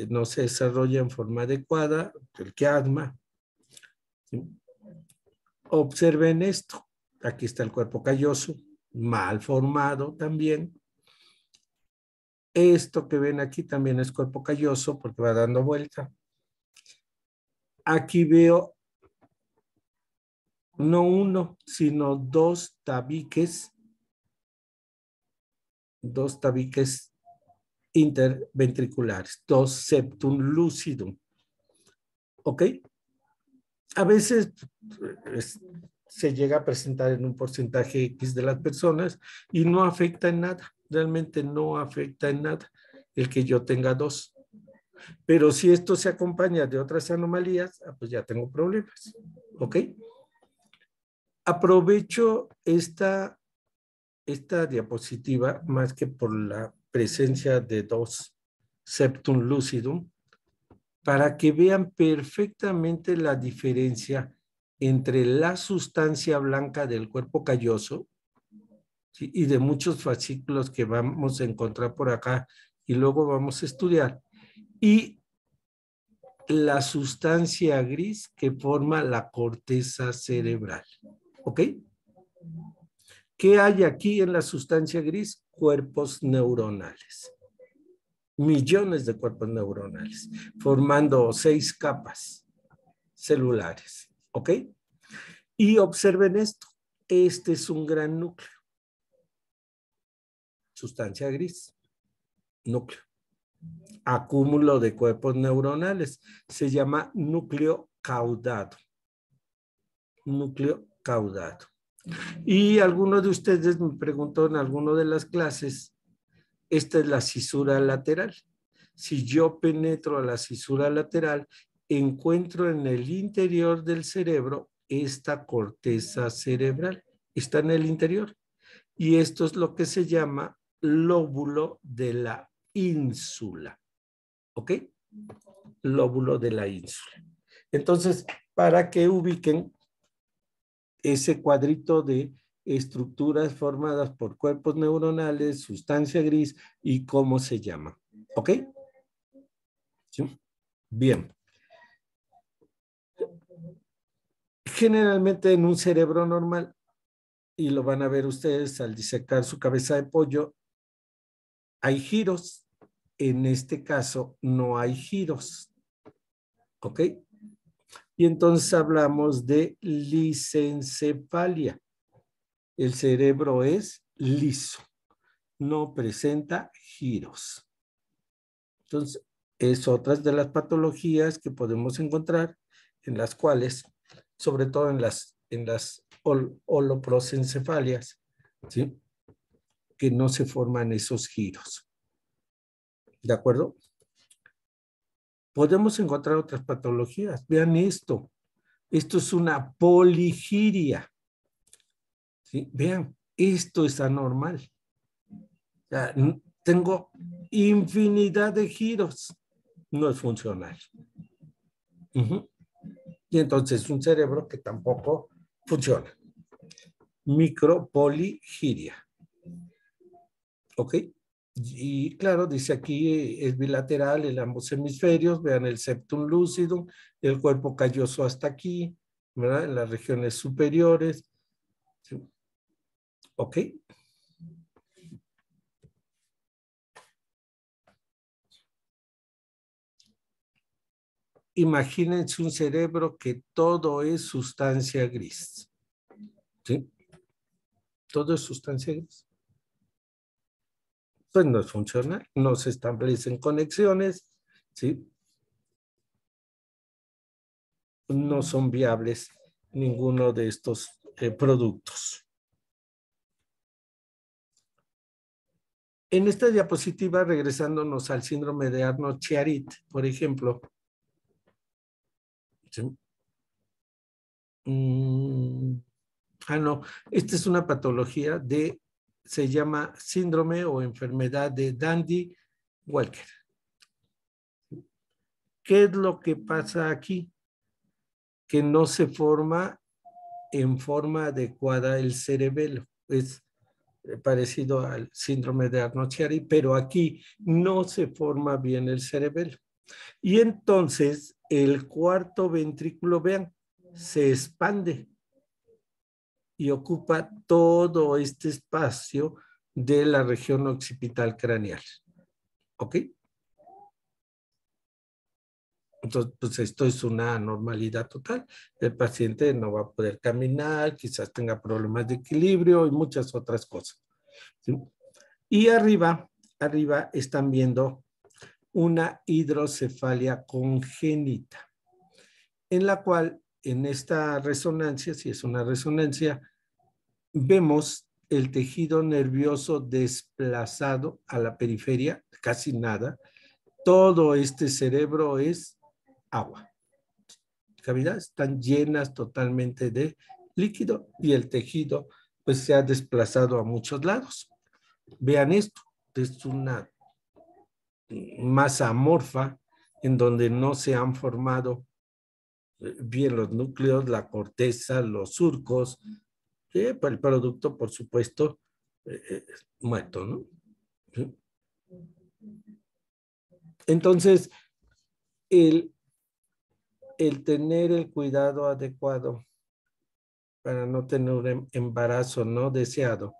no se desarrolla en forma adecuada el quiasma. ¿Sí? Observen esto. Aquí está el cuerpo calloso, mal formado también. Esto que ven aquí también es cuerpo calloso porque va dando vuelta. Aquí veo no uno, sino dos tabiques interventriculares, dos septum lucidum. ¿Ok? A veces se llega a presentar en un porcentaje X de las personas y no afecta en nada. Realmente no afecta en nada el que yo tenga dos. Pero si esto se acompaña de otras anomalías, pues ya tengo problemas. ¿Ok? Aprovecho esta diapositiva más que por la presencia de dos septum lucidum para que vean perfectamente la diferencia entre la sustancia blanca del cuerpo calloso, ¿sí?, y de muchos fascículos que vamos a encontrar por acá y luego vamos a estudiar, y la sustancia gris que forma la corteza cerebral. ¿Ok? ¿Qué hay aquí en la sustancia gris? Cuerpos neuronales. Millones de cuerpos neuronales, formando 6 capas celulares. ¿Ok? Y observen esto. Este es un gran núcleo. Sustancia gris. Núcleo. Acúmulo de cuerpos neuronales. Se llama núcleo caudado. Núcleo caudado. Y alguno de ustedes me preguntó en alguna de las clases, esta es la cisura lateral. Si yo penetro a la cisura lateral, encuentro en el interior del cerebro esta corteza cerebral. Está en el interior. Y esto es lo que se llama lóbulo de la ínsula. ¿Ok? Lóbulo de la ínsula. Entonces, para que ubiquen ese cuadrito de estructuras formadas por cuerpos neuronales, sustancia gris y cómo se llama. ¿Ok? ¿Sí? Bien. Generalmente en un cerebro normal, y lo van a ver ustedes al disecar su cabeza de pollo, hay giros. En este caso no hay giros. ¿Ok? Y entonces hablamos de lisencefalia. El cerebro es liso, no presenta giros. Entonces, es otra de las patologías que podemos encontrar en las cuales, sobre todo en las holoprosencefalias, ¿sí?, que no se forman esos giros. ¿De acuerdo? Podemos encontrar otras patologías. Vean esto. Esto es una poligiria. ¿Sí? Vean, esto es anormal. O sea, tengo infinidad de giros. No es funcional. Y entonces un cerebro que tampoco funciona. Micropoligiria. ¿Ok? Y claro, dice aquí es bilateral en ambos hemisferios. Vean el septum lucidum, el cuerpo calloso hasta aquí, ¿verdad? En las regiones superiores. ¿Sí? ¿Ok? Imagínense un cerebro que todo es sustancia gris. ¿Sí? Todo es sustancia gris. Pues no es funcional, no se establecen conexiones, ¿sí? No son viables ninguno de estos productos. En esta diapositiva, regresándonos al síndrome de Arnold-Chiari, por ejemplo, ¿sí? No, esta es una patología se llama síndrome o enfermedad de Dandy-Walker. ¿Qué es lo que pasa aquí? Que no se forma en forma adecuada el cerebelo. Es parecido al síndrome de Arnold-Chiari, pero aquí no se forma bien el cerebelo. Y entonces el cuarto ventrículo, vean, se expande y ocupa todo este espacio de la región occipital craneal. ¿Ok? Entonces, pues esto es una anormalidad total. El paciente no va a poder caminar, quizás tenga problemas de equilibrio y muchas otras cosas. ¿Sí? Y arriba están viendo una hidrocefalia congénita, en la cual en esta resonancia, si es una resonancia, vemos el tejido nervioso desplazado a la periferia, casi nada. Todo este cerebro es agua. Cavidades están llenas totalmente de líquido y el tejido pues se ha desplazado a muchos lados. Vean esto, es una masa amorfa en donde no se han formado bien los núcleos, la corteza, los surcos, el producto, por supuesto, muerto, ¿no? Entonces, el tener el cuidado adecuado para no tener un embarazo no deseado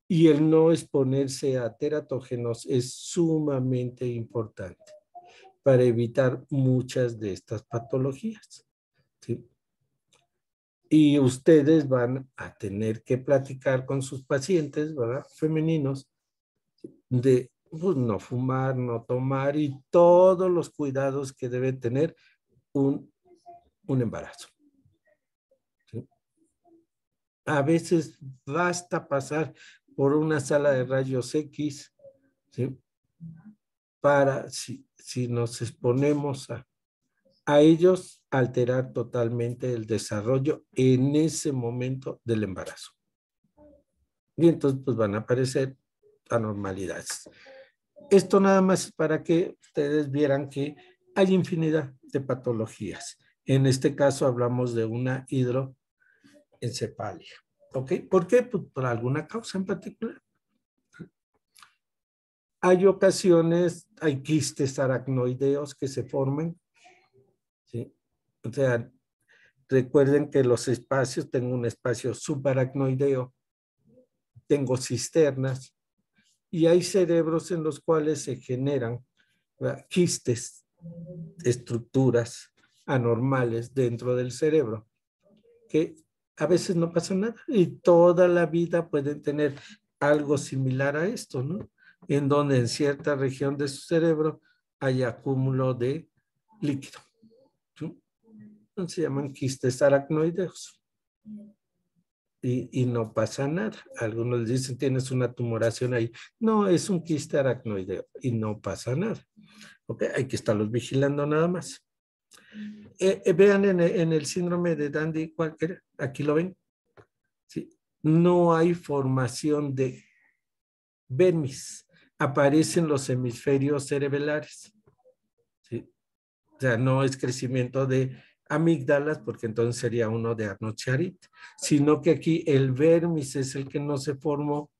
y el no exponerse a teratógenos es sumamente importante para evitar muchas de estas patologías, ¿sí? Y ustedes van a tener que platicar con sus pacientes, ¿verdad? Femeninos, de pues, no fumar, no tomar y todos los cuidados que debe tener un embarazo. ¿Sí? A veces basta pasar por una sala de rayos X, ¿sí? Para, si nos exponemos a ellos, alterar totalmente el desarrollo en ese momento del embarazo. Y entonces pues van a aparecer anormalidades. Esto nada más es para que ustedes vieran que hay infinidad de patologías. En este caso hablamos de una hidroencefalia. ¿Ok? ¿Por qué? Pues por alguna causa en particular. Hay ocasiones, hay quistes aracnoideos que se forman, ¿sí? O sea, recuerden que los espacios, tengo un espacio subaracnoideo, tengo cisternas, y hay cerebros en los cuales se generan, ¿verdad?, quistes, estructuras anormales dentro del cerebro, que a veces no pasa nada y toda la vida pueden tener algo similar a esto, ¿no? En donde en cierta región de su cerebro hay acúmulo de líquido, ¿sí? Entonces se llaman quistes aracnoideos. Y no pasa nada. Algunos dicen, tienes una tumoración ahí. No, es un quiste aracnoideo y no pasa nada. ¿Ok? Hay que estarlos vigilando nada más. Vean en el síndrome de Dandy, ¿cuál era? Aquí lo ven. ¿Sí? No hay formación de vermis. Aparecen los hemisferios cerebelares. ¿Sí? O sea, no es crecimiento de amígdalas, porque entonces sería uno de Arnold-Chiari, sino que aquí el vermis es el que no se formó.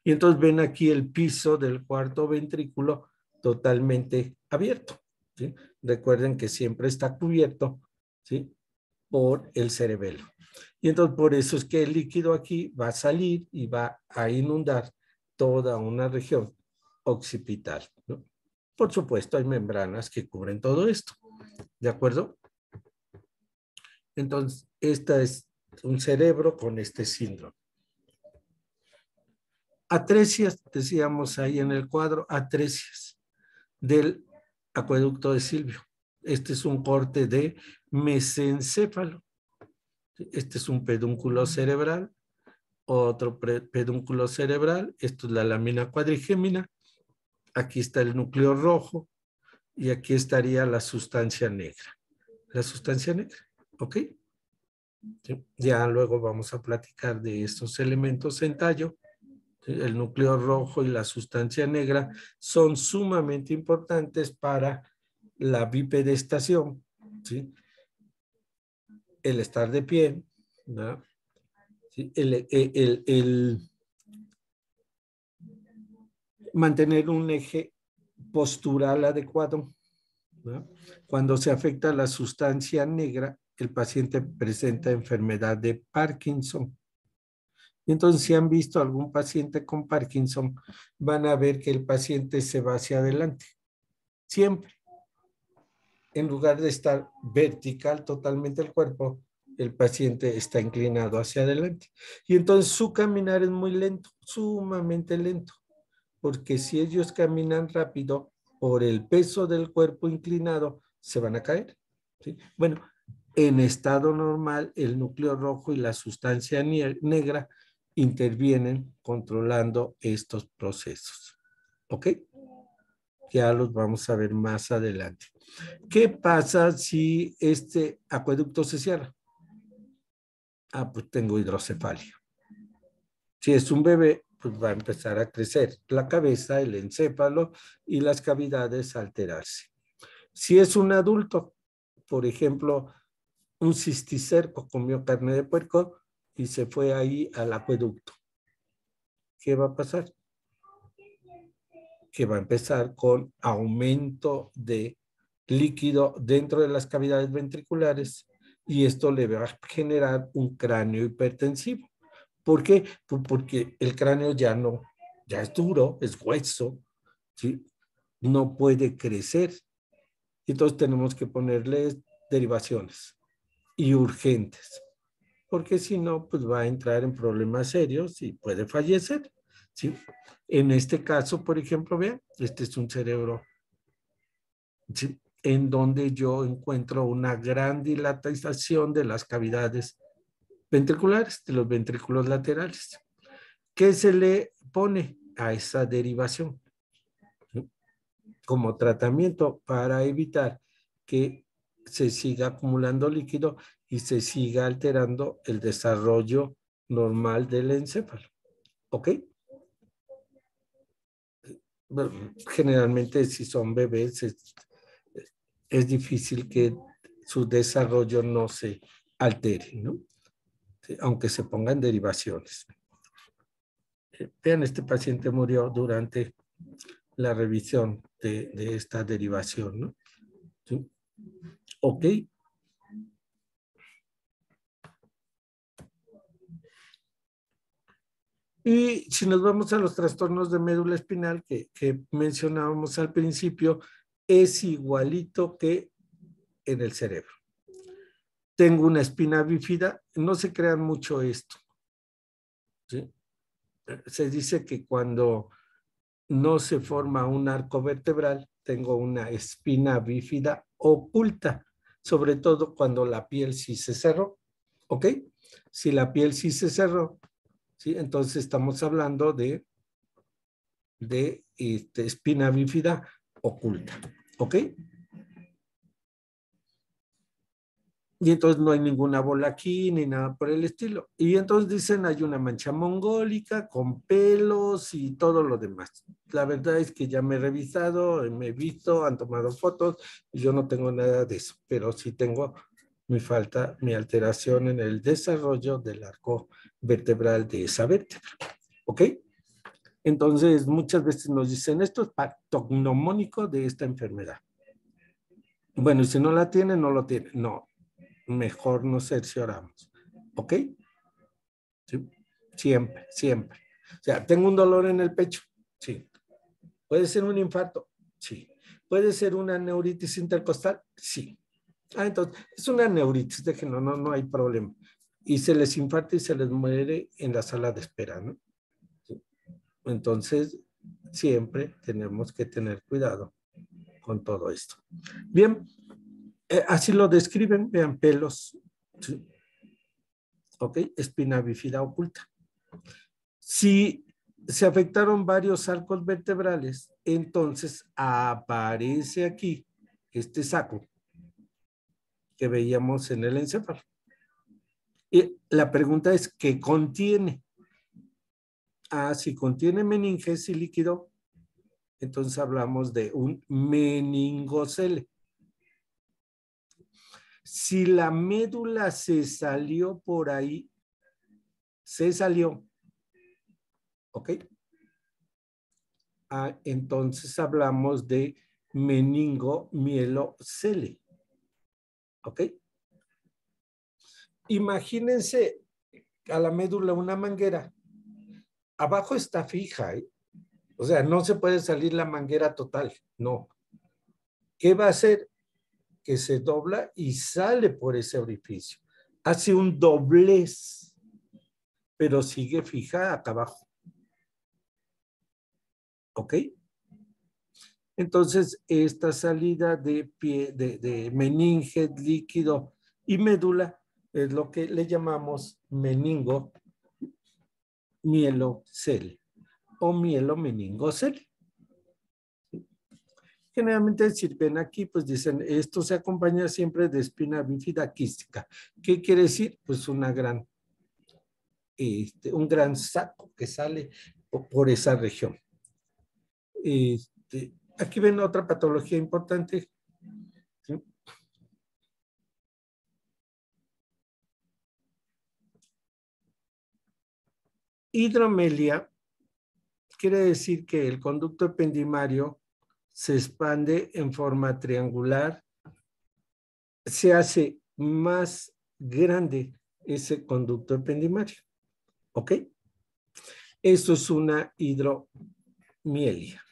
Y entonces ven aquí el piso del cuarto ventrículo totalmente abierto, ¿sí? Recuerden que siempre está cubierto, ¿sí?, por el cerebelo. Y entonces por eso es que el líquido aquí va a salir y va a inundar toda una región occipital, ¿no? Por supuesto, hay membranas que cubren todo esto. ¿De acuerdo? Entonces, esta es un cerebro con este síndrome. Atresias, decíamos ahí en el cuadro, atresias del acueducto de Silvio. Este es un corte de mesencéfalo. Este es un pedúnculo cerebral, otro pedúnculo cerebral. Esto es la lámina cuadrigémina. Aquí está el núcleo rojo y aquí estaría la sustancia negra. La sustancia negra, ¿ok? ¿Sí? Ya luego vamos a platicar de estos elementos en tallo. ¿Sí? El núcleo rojo y la sustancia negra son sumamente importantes para la bipedestación, ¿sí? El estar de pie, ¿no? ¿Sí? El mantener un eje postural adecuado, ¿no? Cuando se afecta la sustancia negra, el paciente presenta enfermedad de Parkinson. Entonces, si han visto algún paciente con Parkinson, van a ver que el paciente se va hacia adelante, siempre. En lugar de estar vertical totalmente el cuerpo, el paciente está inclinado hacia adelante. Y entonces su caminar es muy lento, sumamente lento, porque si ellos caminan rápido, por el peso del cuerpo inclinado, se van a caer, ¿sí? Bueno, en estado normal, el núcleo rojo y la sustancia negra intervienen controlando estos procesos. ¿Ok? Ya los vamos a ver más adelante. ¿Qué pasa si este acueducto se cierra? Pues tengo hidrocefalia. Si es un bebé, pues va a empezar a crecer la cabeza, el encéfalo y las cavidades a alterarse. Si es un adulto, por ejemplo, un cisticerco comió carne de puerco y se fue ahí al acueducto, ¿qué va a pasar? Que va a empezar con aumento de líquido dentro de las cavidades ventriculares y esto le va a generar un cráneo hipertensivo. ¿Por qué? Porque el cráneo ya es duro, es hueso, ¿sí? No puede crecer. Entonces tenemos que ponerle derivaciones y urgentes, porque si no, pues va a entrar en problemas serios y puede fallecer, ¿sí? En este caso, por ejemplo, vean, este es un cerebro, ¿sí?, en donde yo encuentro una gran dilatación de las cavidades ventriculares, de los ventrículos laterales. ¿Qué se le pone a esa derivación? ¿Sí? Como tratamiento para evitar que se siga acumulando líquido y se siga alterando el desarrollo normal del encéfalo. ¿Ok? Bueno, generalmente si son bebés es difícil que su desarrollo no se altere, ¿no? Sí, aunque se pongan derivaciones. Vean, este paciente murió durante la revisión de esta derivación, ¿no? ¿Sí? Ok. Y si nos vamos a los trastornos de médula espinal que mencionábamos al principio, es igualito que en el cerebro. Tengo una espina bífida, no se crean mucho esto, ¿sí? Se dice que cuando no se forma un arco vertebral, tengo una espina bífida oculta, sobre todo cuando la piel sí se cerró, ¿ok? Si la piel sí se cerró, ¿sí? Entonces estamos hablando de espina bífida oculta, ¿ok? Y entonces no hay ninguna bola aquí ni nada por el estilo. Y entonces dicen hay una mancha mongólica con pelos y todo lo demás. La verdad es que ya me he revisado, me he visto, han tomado fotos y yo no tengo nada de eso, pero sí tengo mi alteración en el desarrollo del arco vertebral de esa vértebra, ¿ok? Entonces muchas veces nos dicen esto es patognomónico de esta enfermedad. Bueno, y si no la tiene, no lo tiene. No, mejor nos cercioramos. ¿Ok? ¿Sí? Siempre, siempre. O sea, ¿tengo un dolor en el pecho? Sí. ¿Puede ser un infarto? Sí. ¿Puede ser una neuritis intercostal? Sí. Entonces, es una neuritis, déjenlo, no hay problema. Y se les infarta y se les muere en la sala de espera, ¿no? Sí. Entonces, siempre tenemos que tener cuidado con todo esto. Bien, así lo describen, vean, pelos, ¿sí? ¿Ok? Espina bífida oculta. Si se afectaron varios arcos vertebrales, entonces aparece aquí este saco que veíamos en el encéfalo. Y la pregunta es, ¿qué contiene? Si contiene meninges y líquido, entonces hablamos de un meningocele. Si la médula se salió por ahí, se salió, ¿ok? Entonces hablamos de meningomielocele, ¿ok? Imagínense a la médula una manguera. Abajo está fija, ¿eh? O sea, no se puede salir la manguera total, no. ¿Qué va a hacer? Que se dobla y sale por ese orificio. Hace un doblez, pero sigue fija acá abajo. ¿Ok? Entonces, esta salida de meninge, líquido y médula es lo que le llamamos meningomielocele o mielomeningocele. Generalmente si ven aquí, pues dicen, esto se acompaña siempre de espina bífida quística. ¿Qué quiere decir? Pues una gran un gran saco que sale por esa región. Aquí ven otra patología importante. ¿Sí? Hidromelia quiere decir que el conducto ependimario se expande en forma triangular, se hace más grande ese conducto ependimario. ¿Ok? Eso es una hidromelia.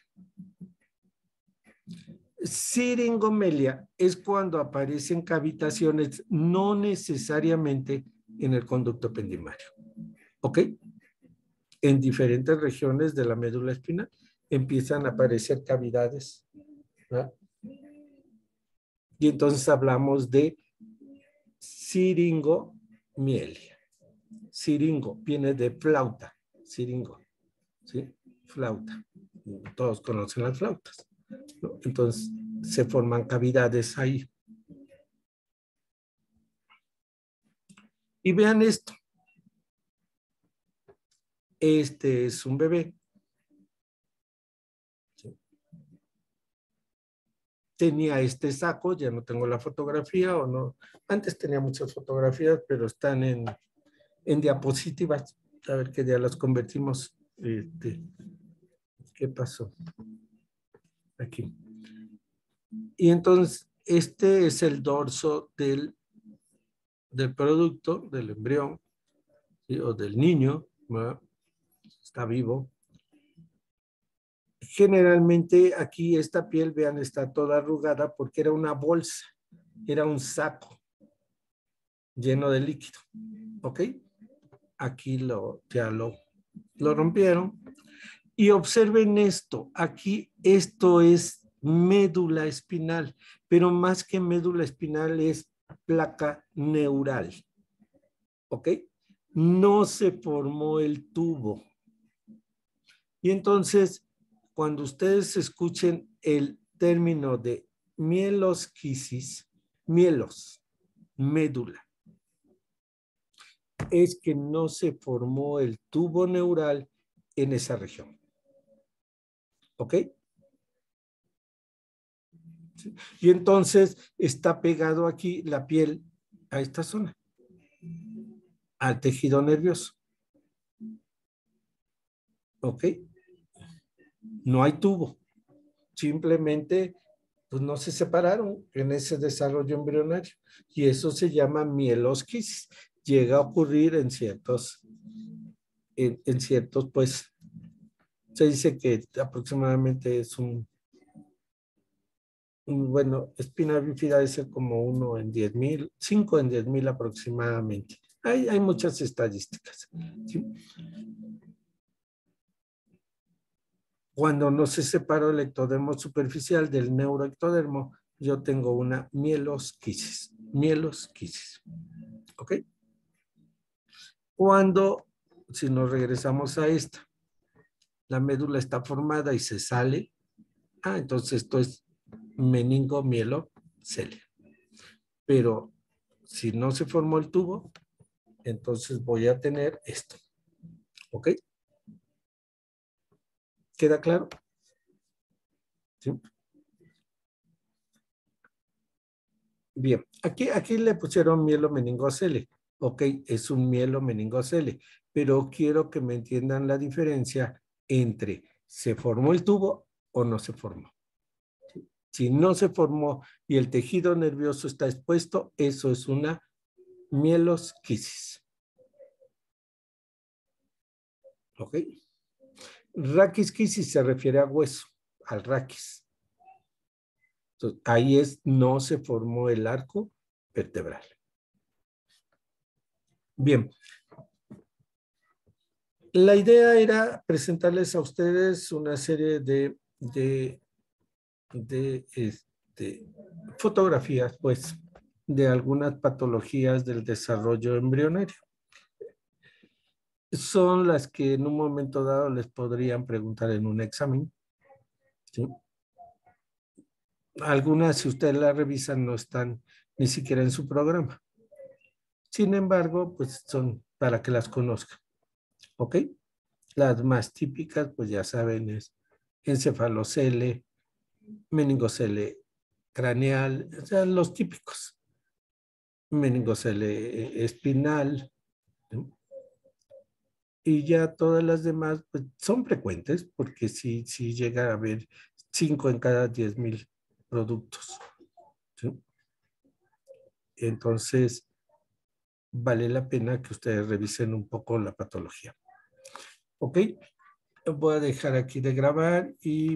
Siringomelia es cuando aparecen cavitaciones no necesariamente en el conducto ependimario. ¿Ok? En diferentes regiones de la médula espinal empiezan a aparecer cavidades, ¿verdad? Y entonces hablamos de siringomelia. Siringo viene de flauta, siringo, ¿sí? Flauta. Todos conocen las flautas, ¿no? Entonces se forman cavidades ahí. Y vean esto. Este es un bebé. ¿Sí? Tenía este saco, ya no tengo la fotografía o no. Antes tenía muchas fotografías, pero están en diapositivas. A ver qué día las convertimos. ¿Qué pasó? Aquí. Y entonces, este es el dorso del producto, del embrión, ¿sí? O del niño, ¿verdad? Está vivo. Generalmente aquí esta piel, vean, está toda arrugada porque era una bolsa, era un saco lleno de líquido. ¿Ok? Aquí ya lo rompieron. Y observen esto, aquí esto es médula espinal, pero más que médula espinal es placa neural. ¿Ok? No se formó el tubo. Y entonces, cuando ustedes escuchen el término de mielosquisis, mielos, médula, es que no se formó el tubo neural en esa región. ¿Ok? ¿Sí? Y entonces está pegado aquí la piel a esta zona, al tejido nervioso. ¿Ok? No hay tubo. Simplemente, pues no se separaron en ese desarrollo embrionario. Y eso se llama mielosquisis. Llega a ocurrir en ciertos, pues, se dice que aproximadamente es bueno, espina bífida debe ser como 1 en 10,000, 5 en 10,000 aproximadamente. Hay muchas estadísticas. ¿Sí? Cuando no se separó el ectodermo superficial del neuroectodermo, yo tengo una mielosquisis. Mielosquisis. ¿Ok? Cuando, si nos regresamos a esta, la médula está formada y se sale, entonces esto es meningomielocelia. Pero si no se formó el tubo, entonces voy a tener esto. ¿Ok? ¿Queda claro? ¿Sí? Bien, aquí le pusieron mielomeningocele. Ok, es un mielomeningocele, pero quiero que me entiendan la diferencia entre ¿se formó el tubo o no se formó? Si no se formó y el tejido nervioso está expuesto, eso es una mielosquisis. ¿Ok? Raquisquisis se refiere a hueso, al raquis. Entonces, ahí no se formó el arco vertebral. Bien. La idea era presentarles a ustedes una serie de fotografías, pues, de algunas patologías del desarrollo embrionario. Son las que en un momento dado les podrían preguntar en un examen. ¿Sí? Algunas, si ustedes las revisan, no están ni siquiera en su programa. Sin embargo, pues son para que las conozcan. ¿Ok? Las más típicas, pues ya saben, es encefalocele, meningocele craneal, o sea, los típicos. Meningocele espinal, ¿no? Y ya todas las demás pues, son frecuentes porque sí llega a haber 5 en cada 10,000 productos, ¿sí? Entonces, vale la pena que ustedes revisen un poco la patología. ¿Ok? Voy a dejar aquí de grabar y